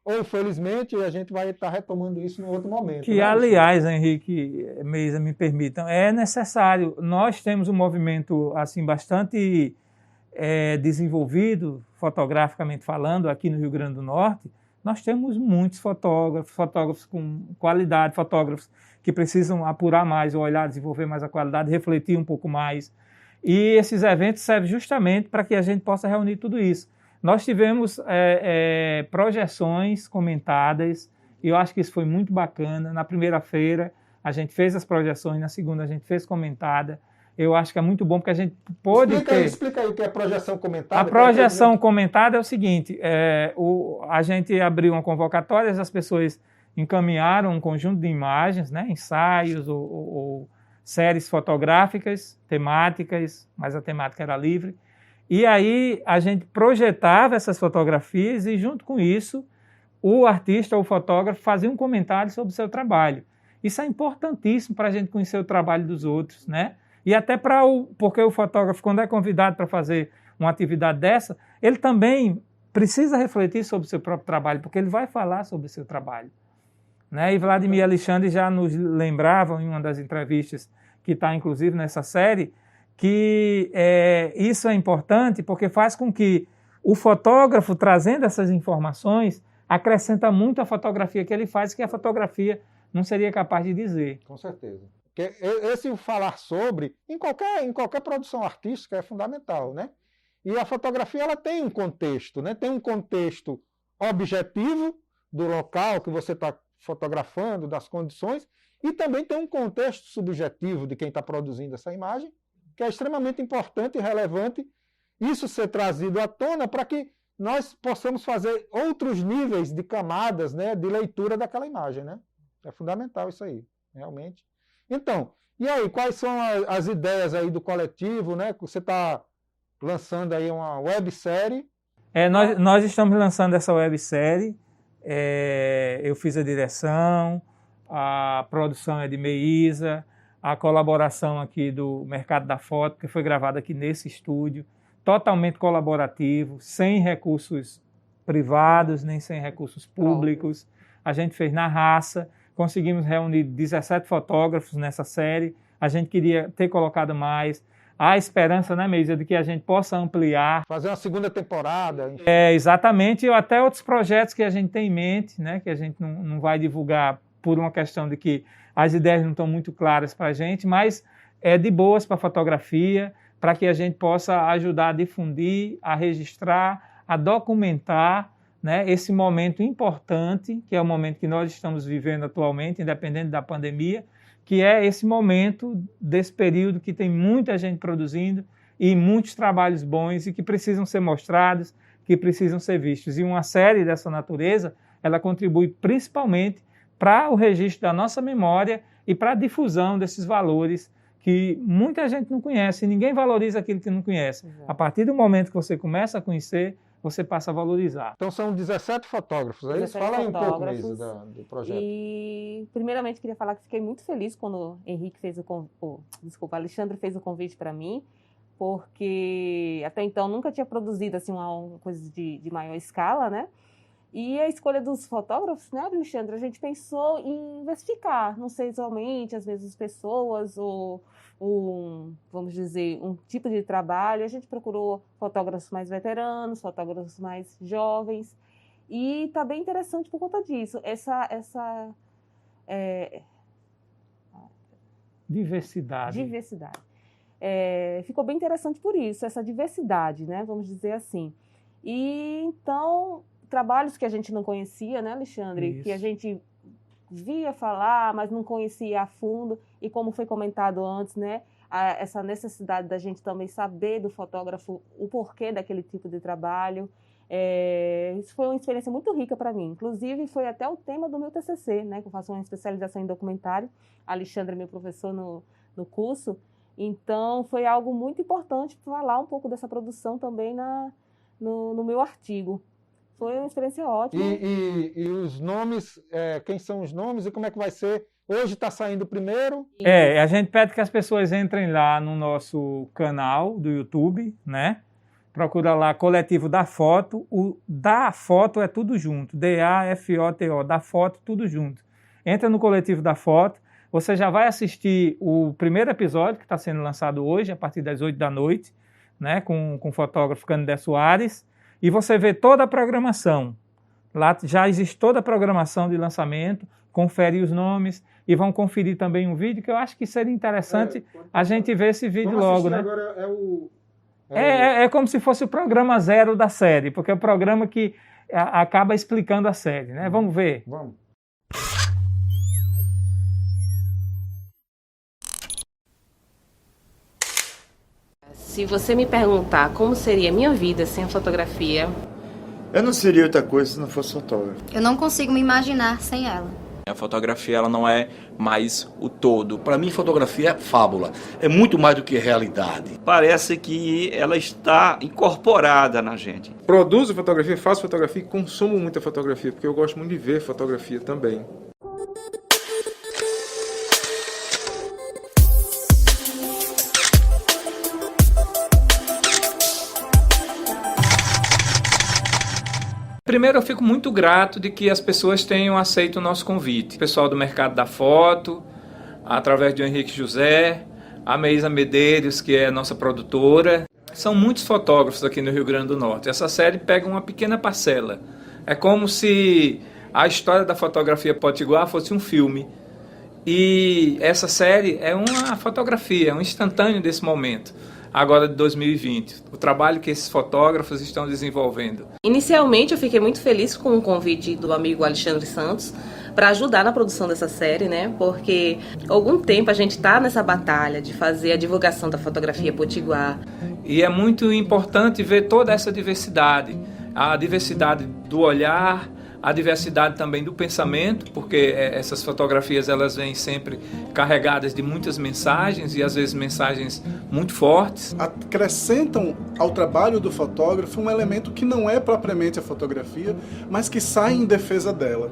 Speaker 2: ou felizmente a gente vai estar retomando isso em outro momento.
Speaker 3: Que,
Speaker 2: né?
Speaker 3: aliás, Henrique, Meisa, me permitam, é necessário. Nós temos um movimento assim bastante desenvolvido, fotograficamente falando, aqui no Rio Grande do Norte. Nós temos muitos fotógrafos com qualidade, fotógrafos que precisam apurar mais o olhar, desenvolver mais a qualidade, refletir um pouco mais. E esses eventos servem justamente para que a gente possa reunir tudo isso. Nós tivemos projeções comentadas, e eu acho que isso foi muito bacana. Na primeira feira, a gente fez as projeções, na segunda, a gente fez comentada. Eu acho que é muito bom, porque a gente pôde
Speaker 2: Explica aí o que é projeção comentada.
Speaker 3: A projeção comentada é o seguinte, a gente abriu uma convocatória, as pessoas encaminharam um conjunto de imagens, né, ensaios ou séries fotográficas, temáticas, mas a temática era livre. E aí a gente projetava essas fotografias e, junto com isso, o artista ou o fotógrafo fazia um comentário sobre o seu trabalho. Isso é importantíssimo para a gente conhecer o trabalho dos outros, né? E até porque o fotógrafo, quando é convidado para fazer uma atividade dessa, ele também precisa refletir sobre o seu próprio trabalho, porque ele vai falar sobre o seu trabalho, né? E Vladimir e Alexandre já nos lembravam em uma das entrevistas, que está inclusive nessa série, que isso é importante porque faz com que o fotógrafo, trazendo essas informações, acrescenta muito à fotografia que ele faz, que a fotografia não seria capaz de dizer.
Speaker 2: Com certeza. Porque esse falar sobre, em qualquer produção artística, é fundamental, né? E a fotografia ela tem um contexto, né? Tem um contexto objetivo do local que você está fotografando, das condições, e também tem um contexto subjetivo de quem está produzindo essa imagem, que é extremamente importante e relevante isso ser trazido à tona para que nós possamos fazer outros níveis de camadas, né, de leitura daquela imagem, né? É fundamental isso aí, realmente. Então, e aí, quais são as ideias aí do coletivo, né? Você está lançando aí uma websérie.
Speaker 3: Nós estamos lançando essa websérie, eu fiz a direção, a produção é de Meisa, a colaboração aqui do Mercado da Foto, que foi gravada aqui nesse estúdio, totalmente colaborativo, sem recursos privados, nem sem recursos públicos. A gente fez na raça, conseguimos reunir 17 fotógrafos nessa série, a gente queria ter colocado mais. Há esperança, né, Meisa, de que a gente possa ampliar.
Speaker 2: Fazer uma segunda temporada. Enfim.
Speaker 3: Exatamente, e até outros projetos que a gente tem em mente, né, que a gente não vai divulgar por uma questão de que as ideias não estão muito claras para a gente, mas é de boas para a fotografia, para que a gente possa ajudar a difundir, a registrar, a documentar, né, esse momento importante, que é o momento que nós estamos vivendo atualmente, independente da pandemia, que é esse momento desse período que tem muita gente produzindo e muitos trabalhos bons e que precisam ser mostrados, que precisam ser vistos. E uma série dessa natureza, ela contribui principalmente para o registro da nossa memória e para a difusão desses valores que muita gente não conhece, e ninguém valoriza aquilo que não conhece. Exato. A partir do momento que você começa a conhecer, você passa a valorizar.
Speaker 2: Então são 17 fotógrafos, é isso? Fala aí um pouco, Meisa, do projeto.
Speaker 4: E primeiramente queria falar que fiquei muito feliz quando o Henrique fez Alexandre fez o convite para mim, porque até então nunca tinha produzido assim, uma coisa de maior escala, né? E a escolha dos fotógrafos, né, Alexandre, a gente pensou em diversificar, não sei somente as mesmas pessoas ou vamos dizer, um tipo de trabalho. A gente procurou fotógrafos mais veteranos, fotógrafos mais jovens, e está bem interessante por conta disso.
Speaker 3: Diversidade.
Speaker 4: Ficou bem interessante por isso, essa diversidade, né, vamos dizer assim. E então, trabalhos que a gente não conhecia, né, Alexandre?
Speaker 3: Isso.
Speaker 4: Que a gente via falar, mas não conhecia a fundo, e como foi comentado antes, né, essa necessidade da gente também saber do fotógrafo o porquê daquele tipo de trabalho. Isso foi uma experiência muito rica para mim. Inclusive, foi até o tema do meu TCC, né, que eu faço uma especialização em documentário. Alexandre é meu professor no curso. Então, foi algo muito importante falar um pouco dessa produção também no meu artigo. Foi uma experiência ótima.
Speaker 2: E os nomes, quem são os nomes e como é que vai ser? Hoje está saindo primeiro?
Speaker 3: A gente pede que as pessoas entrem lá no nosso canal do YouTube, né? Procura lá Coletivo da Foto. O da Foto é tudo junto. DAFOTO, da Foto, tudo junto. Entra no Coletivo da Foto. Você já vai assistir o primeiro episódio, que está sendo lançado hoje, a partir das 8 da noite, né? Com o fotógrafo Canidé Soares. E você vê toda a programação. Lá já existe toda a programação de lançamento, confere os nomes e vão conferir também um vídeo, que eu acho que seria interessante a gente ver esse vídeo logo, né?
Speaker 2: Agora
Speaker 3: É como se fosse o programa 0 da série, porque é o programa que acaba explicando a série, né? Vamos ver.
Speaker 2: Vamos.
Speaker 4: Se você me perguntar como seria a minha vida sem a fotografia...
Speaker 8: Eu não seria outra coisa se não fosse fotógrafo.
Speaker 11: Eu não consigo me imaginar sem ela.
Speaker 12: A fotografia ela não é mais o todo. Para mim, fotografia é fábula. É muito mais do que realidade.
Speaker 13: Parece que ela está incorporada na gente.
Speaker 1: Produzo fotografia, faço fotografia e consumo muita fotografia, porque eu gosto muito de ver fotografia também.
Speaker 10: Primeiro, eu fico muito grato de que as pessoas tenham aceito o nosso convite. O pessoal do Mercado da Foto, através do Henrique José, a Meisa Medeiros, que é a nossa produtora. São muitos fotógrafos aqui no Rio Grande do Norte. Essa série pega uma pequena parcela. É como se a história da fotografia potiguar fosse um filme. E essa série é uma fotografia, é um instantâneo desse momento. Agora de 2020, o trabalho que esses fotógrafos estão desenvolvendo.
Speaker 4: Inicialmente eu fiquei muito feliz com o convite do amigo Alexandre Santos para ajudar na produção dessa série, né? Porque há algum tempo a gente está nessa batalha de fazer a divulgação da fotografia potiguar.
Speaker 10: E é muito importante ver toda essa diversidade, a diversidade do olhar, a diversidade também do pensamento, porque essas fotografias elas vêm sempre carregadas de muitas mensagens e às vezes mensagens muito fortes.
Speaker 7: Acrescentam ao trabalho do fotógrafo um elemento que não é propriamente a fotografia, mas que sai em defesa dela.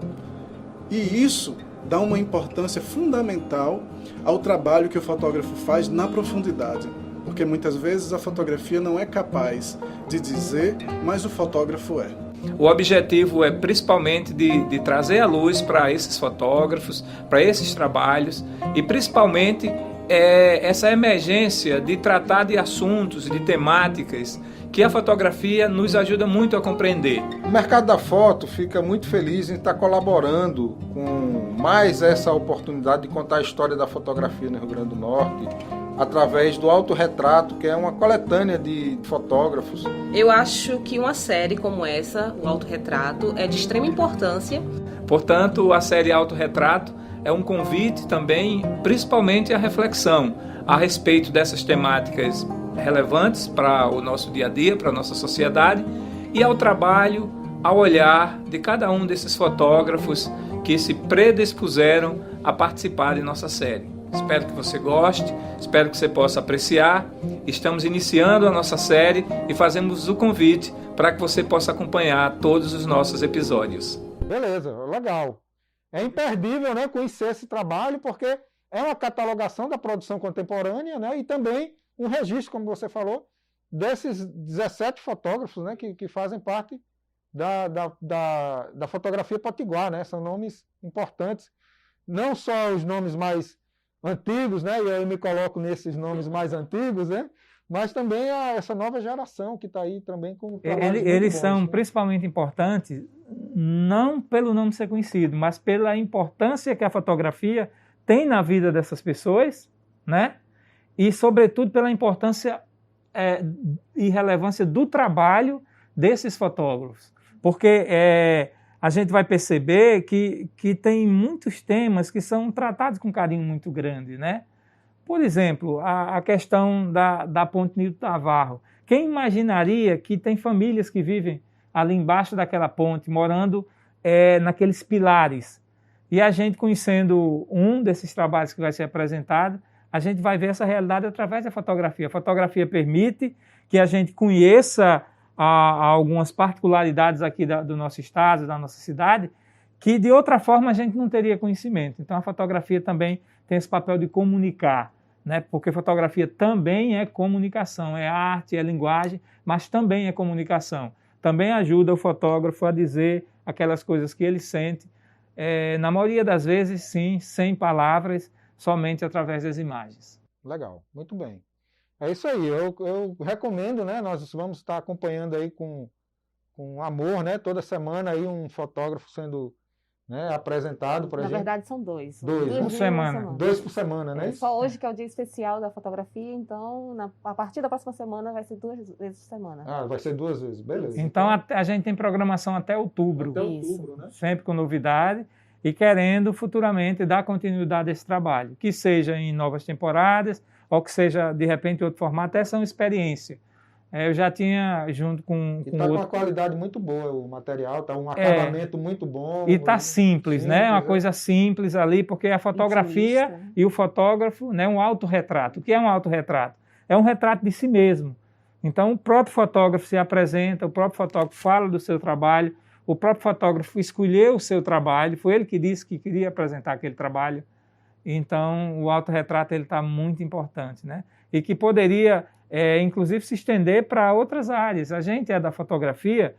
Speaker 7: E isso dá uma importância fundamental ao trabalho que o fotógrafo faz na profundidade. Porque muitas vezes a fotografia não é capaz de dizer, mas o fotógrafo é.
Speaker 10: O objetivo é principalmente de trazer a luz para esses fotógrafos, para esses trabalhos e principalmente essa emergência de tratar de assuntos, de temáticas que a fotografia nos ajuda muito a compreender.
Speaker 2: O Mercado da Foto fica muito feliz em estar colaborando com mais essa oportunidade de contar a história da fotografia no Rio Grande do Norte, através do Autorretrato, que é uma coletânea de fotógrafos.
Speaker 4: Eu acho que uma série como essa, o Autorretrato, é de extrema importância.
Speaker 10: Portanto, a série Autorretrato é um convite também, principalmente à reflexão a respeito dessas temáticas relevantes para o nosso dia a dia, para a nossa sociedade, e ao trabalho, ao olhar de cada um desses fotógrafos que se predispuseram a participar de nossa série. Espero que você goste, espero que você possa apreciar. Estamos iniciando a nossa série e fazemos o convite para que você possa acompanhar todos os nossos episódios.
Speaker 2: Beleza, legal. É imperdível, né, conhecer esse trabalho, porque é uma catalogação da produção contemporânea, né, e também um registro, como você falou, desses 17 fotógrafos, né, que fazem parte da fotografia potiguar, né? São nomes importantes, não só os nomes mais antigos, né? E eu me coloco nesses nomes mais antigos, né? Mas também essa nova geração que está aí também com trabalhos muito
Speaker 3: Eles
Speaker 2: bons,
Speaker 3: são
Speaker 2: né?
Speaker 3: principalmente importantes, não pelo nome ser conhecido, mas pela importância que a fotografia tem na vida dessas pessoas, né? E, sobretudo, pela importância e relevância do trabalho desses fotógrafos. Porque a gente vai perceber que tem muitos temas que são tratados com carinho muito grande, né? Por exemplo, a questão da Ponte Nildo Navarro. Quem imaginaria que tem famílias que vivem ali embaixo daquela ponte, morando naqueles pilares? E a gente, conhecendo um desses trabalhos que vai ser apresentado, a gente vai ver essa realidade através da fotografia. A fotografia permite que a gente conheça algumas particularidades aqui do nosso estado, da nossa cidade, que de outra forma a gente não teria conhecimento. Então a fotografia também tem esse papel de comunicar, né? Porque fotografia também é comunicação, é arte, é linguagem, mas também é comunicação. Também ajuda o fotógrafo a dizer aquelas coisas que ele sente, na maioria das vezes, sim, sem palavras, somente através das imagens.
Speaker 2: Legal, muito bem. É isso aí, eu recomendo, né? Nós vamos estar acompanhando aí com amor, né? Toda semana aí um fotógrafo sendo, né, apresentado, por exemplo.
Speaker 4: Na verdade, são dois.
Speaker 2: Dois por semana. Dois por semana, né?
Speaker 4: Só hoje que é o dia especial da fotografia, então a partir da próxima semana vai ser 2 vezes por semana.
Speaker 2: Ah, vai ser 2 vezes, beleza.
Speaker 3: Então a gente tem programação até outubro.
Speaker 2: Até outubro, né?
Speaker 3: Sempre com novidade e querendo futuramente dar continuidade a esse trabalho, que seja em novas temporadas ou que seja de repente em outro formato. Essa é uma experiência. Eu já tinha, junto com
Speaker 2: está com uma qualidade muito boa o material, está um acabamento muito bom.
Speaker 3: E está simples, né? Uma coisa simples ali, porque a fotografia e o fotógrafo, né? Um autorretrato. O que é um autorretrato? É um retrato de si mesmo. Então o próprio fotógrafo se apresenta, o próprio fotógrafo fala do seu trabalho, o próprio fotógrafo escolheu o seu trabalho, foi ele que disse que queria apresentar aquele trabalho. Então o autorretrato está muito importante, né? E que poderia inclusive se estender para outras áreas. A gente é da fotografia,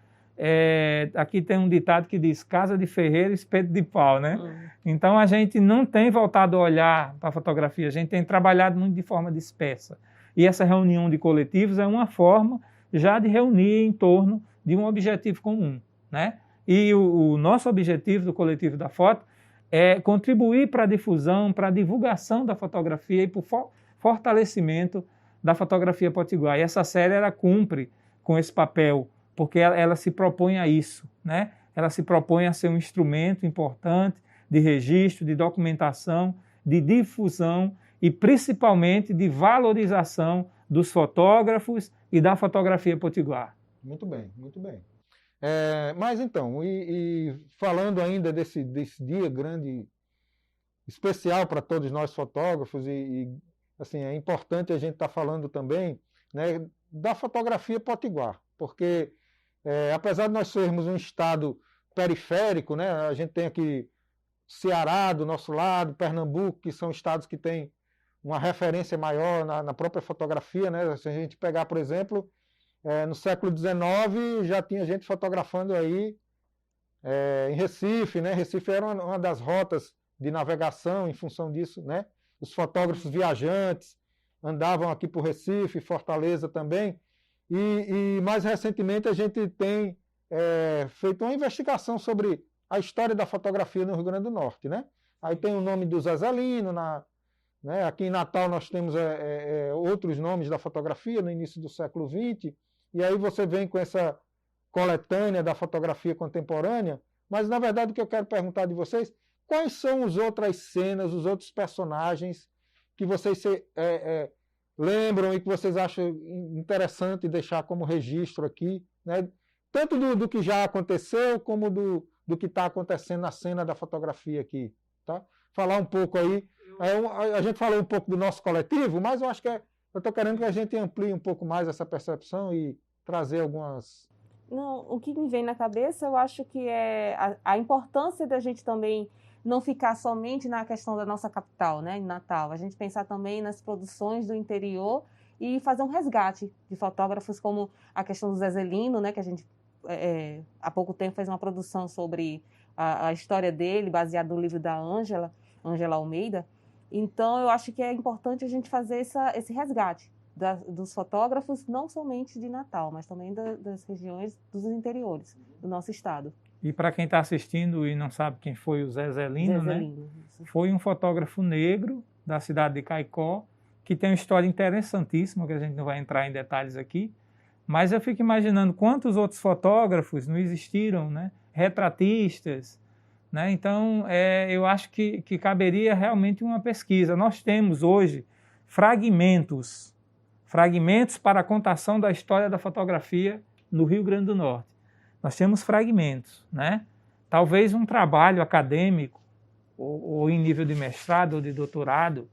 Speaker 3: aqui tem um ditado que diz casa de ferreiro, espeto de pau, né? Então a gente não tem voltado a olhar para a fotografia, a gente tem trabalhado muito de forma dispersa. E essa reunião de coletivos é uma forma já de reunir em torno de um objetivo comum, né? E o nosso objetivo do Coletivo da Foto é contribuir para a difusão, para a divulgação da fotografia e para o fortalecimento da fotografia potiguar. E essa série ela cumpre com esse papel, porque ela se propõe a isso, né? Ela se propõe a ser um instrumento importante de registro, de documentação, de difusão e principalmente de valorização dos fotógrafos e da fotografia potiguar.
Speaker 2: Muito bem, muito bem. Mas então, e falando ainda desse dia grande, especial para todos nós fotógrafos assim, é importante a gente estar falando também, né, da fotografia potiguar, porque apesar de nós sermos um estado periférico, né, a gente tem aqui Ceará do nosso lado, Pernambuco, que são estados que têm uma referência maior na própria fotografia, né? Se a gente pegar, por exemplo, no século XIX já tinha gente fotografando aí em Recife, né? Recife era uma das rotas de navegação em função disso, né? Os fotógrafos viajantes andavam aqui por Recife, Fortaleza também, e mais recentemente a gente tem feito uma investigação sobre a história da fotografia no Rio Grande do Norte, né? Aí tem o nome do Zezelino, né? Aqui em Natal nós temos outros nomes da fotografia no início do século XX, e aí você vem com essa coletânea da fotografia contemporânea, mas na verdade o que eu quero perguntar de vocês, quais são as outras cenas, os outros personagens que vocês lembram e que vocês acham interessante deixar como registro aqui, né? Tanto do que já aconteceu, como do que está acontecendo na cena da fotografia aqui, tá? Falar um pouco aí, a gente falou um pouco do nosso coletivo, mas eu acho que eu estou querendo que a gente amplie um pouco mais essa percepção e trazer algumas...
Speaker 4: Não, o que me vem na cabeça, eu acho que é a importância da gente também não ficar somente na questão da nossa capital, né, em Natal. A gente pensar também nas produções do interior e fazer um resgate de fotógrafos como a questão do Zé Zelino, né, que a gente há pouco tempo fez uma produção sobre a história dele, baseado no livro da Ângela Almeida. Então, eu acho que é importante a gente fazer esse resgate dos fotógrafos, não somente de Natal, mas também das regiões dos interiores do nosso estado.
Speaker 3: E para quem está assistindo e não sabe quem foi o Zé Zelino, né? Foi um fotógrafo negro da cidade de Caicó, que tem uma história interessantíssima, que a gente não vai entrar em detalhes aqui, mas eu fico imaginando quantos outros fotógrafos não existiram, né? Retratistas, né? Então, eu acho que caberia realmente uma pesquisa. Nós temos hoje fragmentos para a contação da história da fotografia no Rio Grande do Norte. Nós temos fragmentos, né? Talvez um trabalho acadêmico, ou em nível de mestrado ou de doutorado,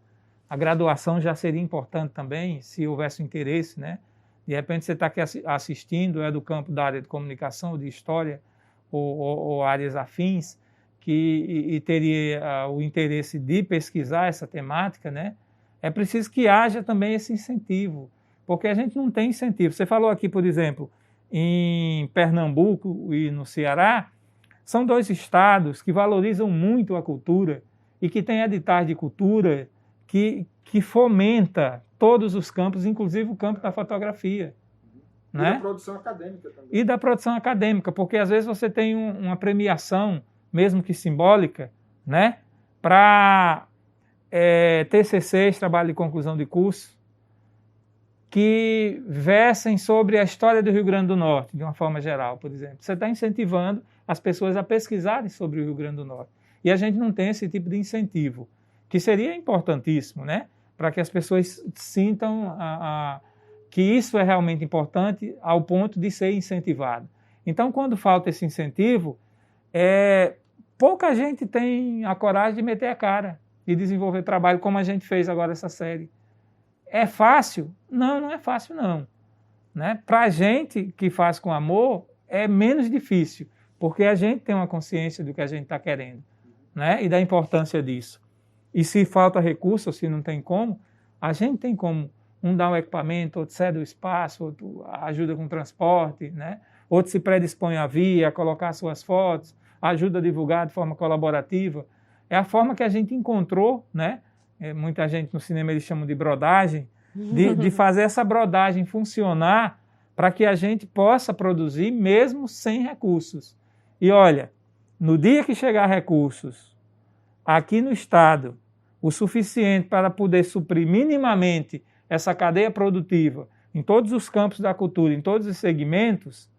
Speaker 3: a graduação já seria importante também, se houvesse interesse, né? De repente você está aqui assistindo, é do campo da área de comunicação, de história, ou áreas afins, e teria o interesse de pesquisar essa temática, né? É preciso que haja também esse incentivo, porque a gente não tem incentivo. Você falou aqui, por exemplo, em Pernambuco e no Ceará, são 2 estados que valorizam muito a cultura e que têm editais de cultura que fomenta todos os campos, inclusive o campo da fotografia.
Speaker 2: E
Speaker 3: né?
Speaker 2: da produção acadêmica também.
Speaker 3: E da produção acadêmica, porque às vezes você tem uma premiação, mesmo que simbólica, né? Para TCCs, trabalho de conclusão de curso, que versem sobre a história do Rio Grande do Norte, de uma forma geral, por exemplo. Você está incentivando as pessoas a pesquisarem sobre o Rio Grande do Norte. E a gente não tem esse tipo de incentivo, que seria importantíssimo, né? Para que as pessoas sintam que isso é realmente importante ao ponto de ser incentivado. Então, quando falta esse incentivo, pouca gente tem a coragem de meter a cara e desenvolver trabalho como a gente fez agora essa série. É fácil? Não, não é fácil não. Né? Para a gente que faz com amor, é menos difícil, porque a gente tem uma consciência do que a gente está querendo, né? E da importância disso. E se falta recurso, ou se não tem como, a gente tem como. Um dá um equipamento, outro cede o espaço, outro ajuda com transporte, né? Outro se predispõe a vir, a colocar suas fotos, ajuda a divulgar de forma colaborativa. É a forma que a gente encontrou, né? Muita gente no cinema eles chamam de brodagem, de fazer essa brodagem funcionar para que a gente possa produzir mesmo sem recursos. E olha, no dia que chegar recursos aqui no Estado, o suficiente para poder suprir minimamente essa cadeia produtiva em todos os campos da cultura, em todos os segmentos,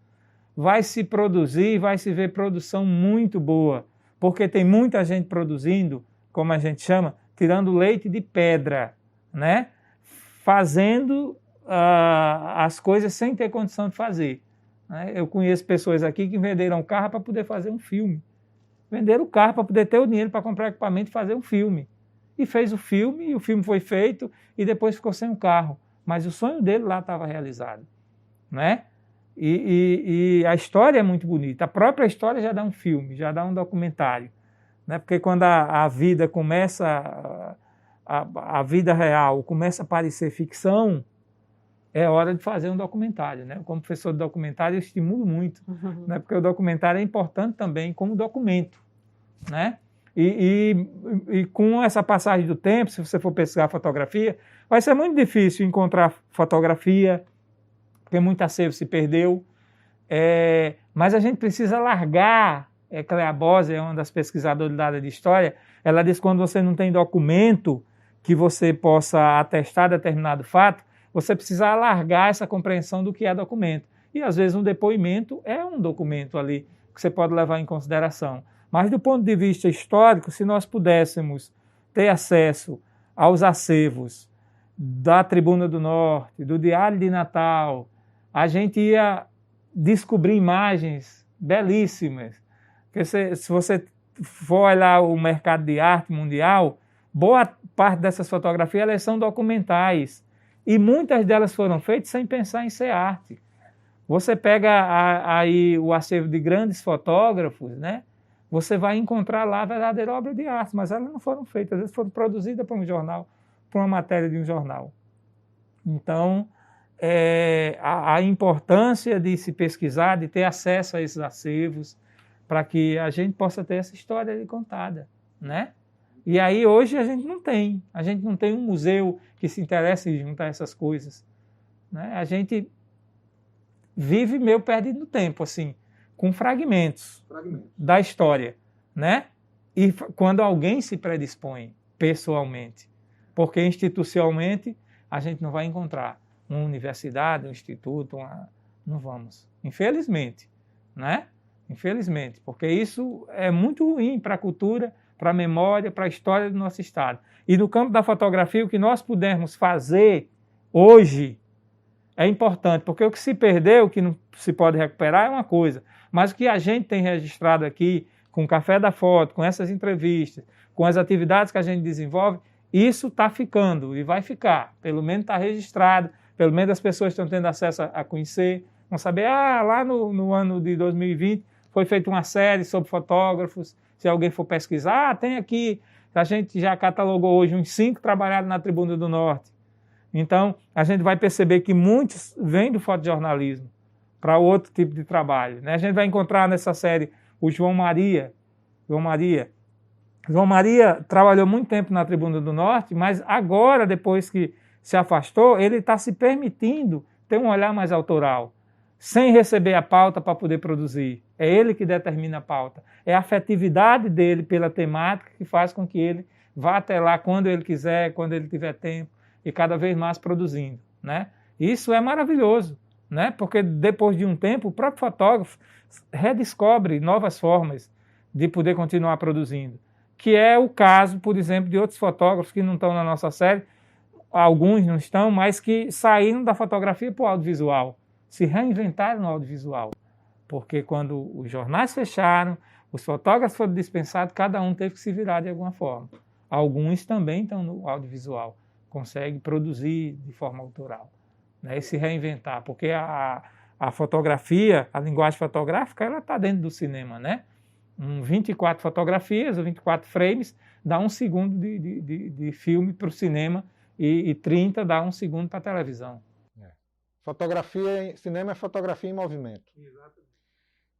Speaker 3: vai se produzir, vai se ver produção muito boa, porque tem muita gente produzindo, como a gente chama, tirando leite de pedra, né? Fazendo as coisas sem ter condição de fazer. Né? Eu conheço pessoas aqui que venderam carro para poder fazer um filme. Venderam o carro para poder ter o dinheiro para comprar equipamento e fazer um filme. E fez o filme, e o filme foi feito, e depois ficou sem o carro. Mas o sonho dele lá estava realizado. Né? E a história é muito bonita. A própria história já dá um filme, já dá um documentário. Né? Porque quando a vida começa, a vida real começa a parecer ficção, é hora de fazer um documentário. Né? Como professor de documentário, eu estimulo muito, né? Porque o documentário é importante também como documento. Né? E com essa passagem do tempo, se você for pesquisar fotografia, vai ser muito difícil encontrar fotografia, porque muito acervo se perdeu. Mas a gente precisa largar. Cléa Bose é uma das pesquisadoras da área de história. Ela diz que quando você não tem documento que você possa atestar determinado fato, você precisa alargar essa compreensão do que é documento. E às vezes um depoimento é um documento ali que você pode levar em consideração. Mas do ponto de vista histórico, se nós pudéssemos ter acesso aos acervos da Tribuna do Norte, do Diário de Natal, a gente ia descobrir imagens belíssimas. Porque se você for olhar o mercado de arte mundial, boa parte dessas fotografias elas são documentais. E muitas delas foram feitas sem pensar em ser arte. Você pega aí o acervo de grandes fotógrafos, né? Você vai encontrar lá a verdadeira obra de arte, mas elas não foram feitas, às vezes foram produzidas para um jornal, para uma matéria de um jornal. Então, a importância de se pesquisar, de ter acesso a esses acervos, para que a gente possa ter essa história ali contada, né? E aí hoje a gente não tem um museu que se interesse em juntar essas coisas, né? A gente vive meio perdido no tempo, assim, com fragmentos da história, né? E quando alguém se predispõe pessoalmente, porque institucionalmente a gente não vai encontrar uma universidade, um instituto, não vamos, infelizmente, né? Infelizmente, porque isso é muito ruim para a cultura, para a memória, para a história do nosso estado. E no campo da fotografia, o que nós pudermos fazer hoje é importante, porque o que se perdeu, o que não se pode recuperar é uma coisa, mas o que a gente tem registrado aqui, com o Café da Foto, com essas entrevistas, com as atividades que a gente desenvolve, isso está ficando e vai ficar, pelo menos está registrado, pelo menos as pessoas estão tendo acesso a conhecer, vão saber, lá no ano de 2020 foi feita uma série sobre fotógrafos, se alguém for pesquisar, tem aqui, a gente já catalogou hoje uns 5 trabalharam na Tribuna do Norte. Então, a gente vai perceber que muitos vêm do fotojornalismo para outro tipo de trabalho, né? A gente vai encontrar nessa série o João Maria. João Maria trabalhou muito tempo na Tribuna do Norte, mas agora, depois que se afastou, ele está se permitindo ter um olhar mais autoral, sem receber a pauta para poder produzir. É ele que determina a pauta. É a afetividade dele pela temática que faz com que ele vá até lá quando ele quiser, quando ele tiver tempo, e cada vez mais produzindo, né? Isso é maravilhoso, né? Porque depois de um tempo, o próprio fotógrafo redescobre novas formas de poder continuar produzindo, que é o caso, por exemplo, de outros fotógrafos que não estão na nossa série, alguns não estão, mas que saíram da fotografia para o audiovisual, se reinventaram no audiovisual, porque quando os jornais fecharam, os fotógrafos foram dispensados, cada um teve que se virar de alguma forma. Alguns também estão no audiovisual, conseguem produzir de forma autoral, né, e se reinventar, porque a fotografia, a linguagem fotográfica, ela está dentro do cinema, né? 24 fotografias, ou 24 frames, dá 1 segundo de filme para o cinema e 30 dá 1 segundo para a televisão.
Speaker 2: Fotografia, cinema é fotografia em movimento. Exatamente.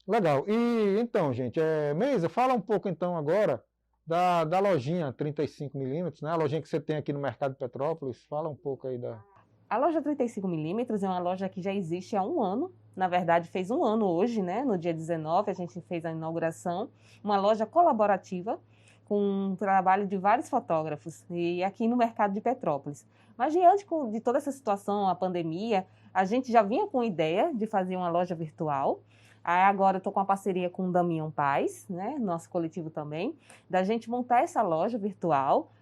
Speaker 2: Legal. E então, gente, Meisa, fala um pouco então agora da lojinha 35mm, né? A lojinha que você tem aqui no Mercado de Petrópolis. Fala um pouco aí da...
Speaker 4: A loja 35mm é uma loja que já existe há 1 ano. Na verdade, fez 1 ano hoje, né? No dia 19, a gente fez a inauguração. Uma loja colaborativa com um trabalho de vários fotógrafos, e aqui no Mercado de Petrópolis. Mas diante de toda essa situação, a pandemia, a gente já vinha com a ideia de fazer uma loja virtual. Aí agora eu estou com a parceria com o Damião Paz, né? Nosso coletivo também, da gente montar essa loja virtual,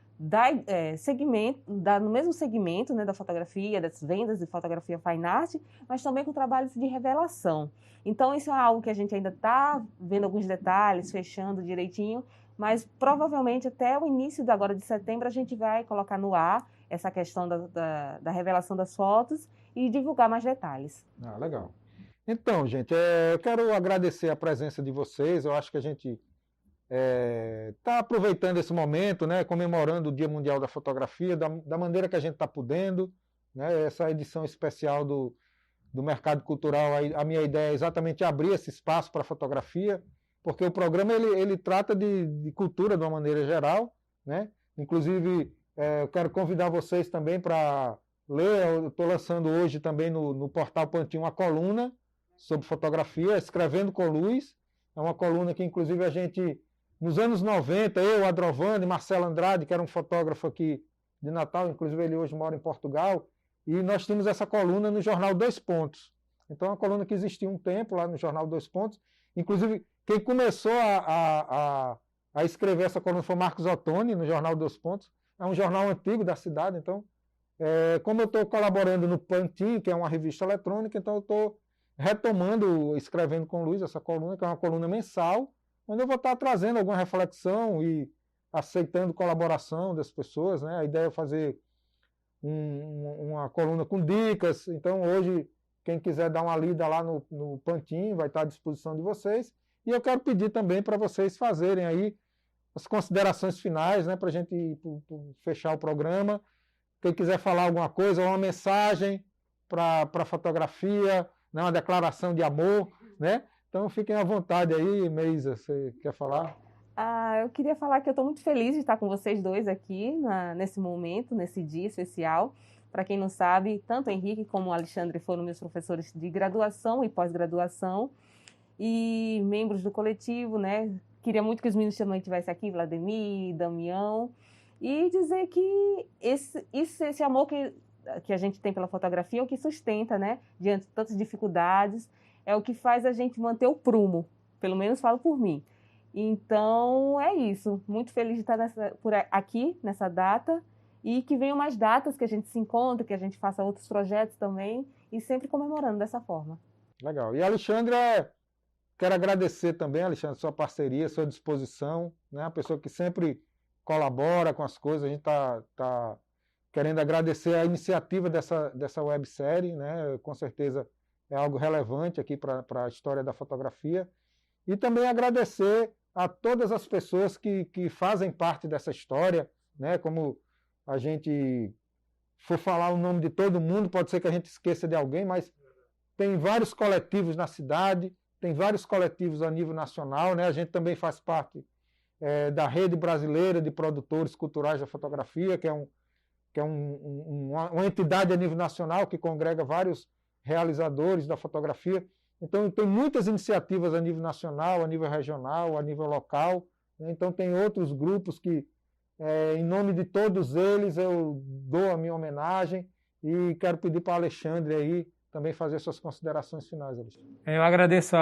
Speaker 4: no mesmo segmento, né, da fotografia, das vendas de fotografia fine art, mas também com trabalhos de revelação. Então, isso é algo que a gente ainda está vendo alguns detalhes, fechando direitinho, mas provavelmente até o início agora de setembro a gente vai colocar no ar essa questão da revelação das fotos e divulgar mais detalhes.
Speaker 2: Legal. Então, gente, eu quero agradecer a presença de vocês. Eu acho que a gente está aproveitando esse momento, né, comemorando o Dia Mundial da Fotografia, da maneira que a gente está podendo, né, essa edição especial do Mercado Cultural. A minha ideia é exatamente abrir esse espaço para a fotografia, porque o programa ele trata de cultura de uma maneira geral, né? Inclusive, eu quero convidar vocês também para ler. Eu estou lançando hoje também no Portal Pantinho uma coluna sobre fotografia, Escrevendo com Luz. É uma coluna que, inclusive, a gente... Nos anos 90, eu, Adrovando e Marcelo Andrade, que era um fotógrafo aqui de Natal, inclusive ele hoje mora em Portugal, e nós tínhamos essa coluna no Jornal 2 Pontos. Então, é uma coluna que existia um tempo lá no Jornal 2 Pontos. Inclusive, quem começou a escrever essa coluna foi Marcos Ottoni, no Jornal 2 Pontos. É um jornal antigo da cidade. Então, como eu estou colaborando no Pantinho, que é uma revista eletrônica, então eu estou retomando, Escrevendo com Luz, essa coluna, que é uma coluna mensal, onde eu vou estar trazendo alguma reflexão e aceitando colaboração das pessoas, né? A ideia é fazer uma coluna com dicas. Então, hoje, quem quiser dar uma lida lá no Pantinho, vai estar à disposição de vocês. E eu quero pedir também para vocês fazerem aí as considerações finais, né? Para a gente fechar o programa. quem quiser falar alguma coisa, uma mensagem para a fotografia, né, uma declaração de amor, né? Então fiquem à vontade aí, Meisa, você quer falar?
Speaker 4: Eu queria falar que eu estou muito feliz de estar com vocês dois aqui nesse momento, nesse dia especial. Para quem não sabe, tanto o Henrique como o Alexandre foram meus professores de graduação e pós-graduação e membros do coletivo, né? Queria muito que os meninos também estivessem aqui, Vladimir, Damião, e dizer que esse amor que a gente tem pela fotografia é o que sustenta, né? Diante de tantas dificuldades, é o que faz a gente manter o prumo, pelo menos falo por mim. Então, é isso. Muito feliz de estar aqui nessa data e que venham mais datas, que a gente se encontre, que a gente faça outros projetos também e sempre comemorando dessa forma.
Speaker 2: Legal. E Alexandre, quero agradecer também, Alexandre, sua parceria, sua disposição, né? A pessoa que sempre colabora com as coisas. A gente tá querendo agradecer a iniciativa dessa websérie, né? Com certeza é algo relevante aqui para a história da fotografia. E também agradecer a todas as pessoas que fazem parte dessa história, né? Como a gente for falar o nome de todo mundo, pode ser que a gente esqueça de alguém, mas tem vários coletivos na cidade, tem vários coletivos a nível nacional, né? A gente também faz parte da Rede Brasileira de Produtores Culturais da Fotografia, que é uma entidade a nível nacional que congrega vários realizadores da fotografia. Então, tem muitas iniciativas a nível nacional, a nível regional, a nível local, né? Então, tem outros grupos que, em nome de todos eles, eu dou a minha homenagem e quero pedir para o Alexandre aí também fazer suas considerações finais, Alexandre.
Speaker 3: Eu agradeço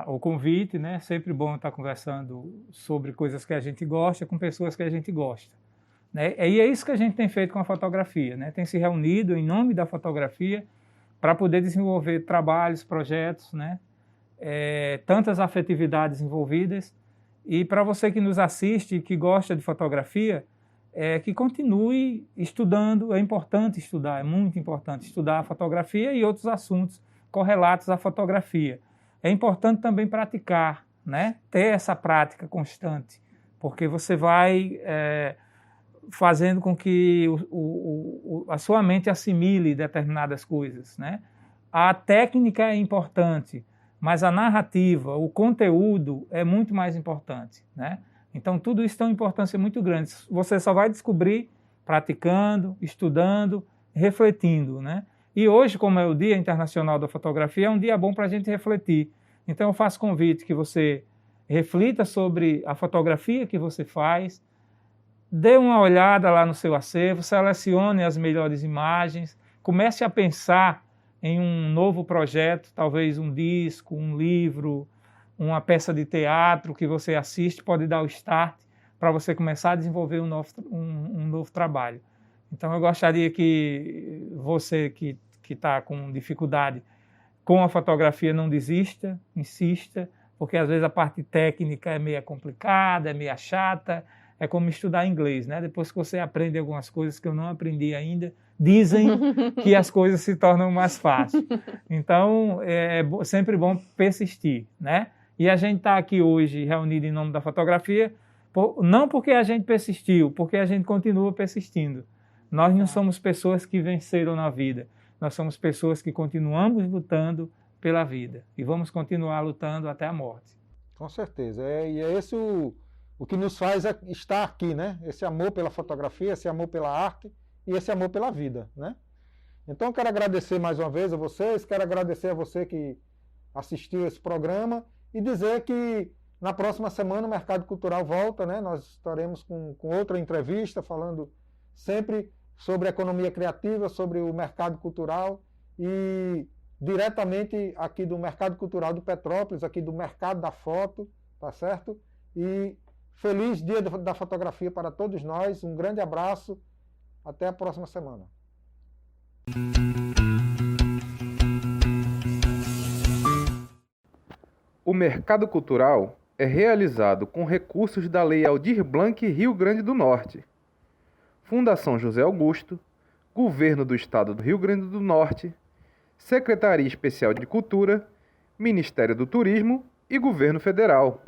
Speaker 3: o convite, né? Sempre bom estar conversando sobre coisas que a gente gosta com pessoas que a gente gosta, né? E é isso que a gente tem feito com a fotografia, né? Tem se reunido em nome da fotografia para poder desenvolver trabalhos, projetos, né? Tantas afetividades envolvidas. E para você que nos assiste, que gosta de fotografia, que continue estudando. É importante estudar, é muito importante estudar a fotografia e outros assuntos correlatos à fotografia. É importante também praticar, né? Ter essa prática constante, porque você vai fazendo com que a sua mente assimile determinadas coisas, né? A técnica é importante, mas a narrativa, o conteúdo é muito mais importante, né? Então, tudo isso tem uma importância muito grande. Você só vai descobrir praticando, estudando, refletindo, né? E hoje, como é o Dia Internacional da Fotografia, é um dia bom para a gente refletir. Então, eu faço convite que você reflita sobre a fotografia que você faz, dê uma olhada lá no seu acervo, selecione as melhores imagens, comece a pensar em um novo projeto, talvez um disco, um livro, uma peça de teatro que você assiste, pode dar o start para você começar a desenvolver um novo trabalho. Então eu gostaria que você que está com dificuldade com a fotografia não desista, insista, porque às vezes a parte técnica é meio complicada, é meio chata. É como estudar inglês, né? Depois que você aprende algumas coisas que eu não aprendi ainda, dizem que as coisas se tornam mais fáceis. Então, é sempre bom persistir, né? E a gente está aqui hoje reunido em nome da fotografia, não porque a gente persistiu, porque a gente continua persistindo. Nós não somos pessoas que venceram na vida, nós somos pessoas que continuamos lutando pela vida e vamos continuar lutando até a morte.
Speaker 2: Com certeza. E é esse o que nos faz estar aqui, né? Esse amor pela fotografia, esse amor pela arte e esse amor pela vida, né? Então, eu quero agradecer mais uma vez a vocês, quero agradecer a você que assistiu esse programa e dizer que na próxima semana o Mercado Cultural volta, né? Nós estaremos com outra entrevista falando sempre sobre economia criativa, sobre o mercado cultural e diretamente aqui do Mercado Cultural do Petrópolis, aqui do Mercado da Foto, tá certo? E feliz Dia da Fotografia para todos nós, um grande abraço, até a próxima semana.
Speaker 1: O Mercado Cultural é realizado com recursos da Lei Aldir Blanc Rio Grande do Norte. Fundação José Augusto, Governo do Estado do Rio Grande do Norte, Secretaria Especial de Cultura, Ministério do Turismo e Governo Federal.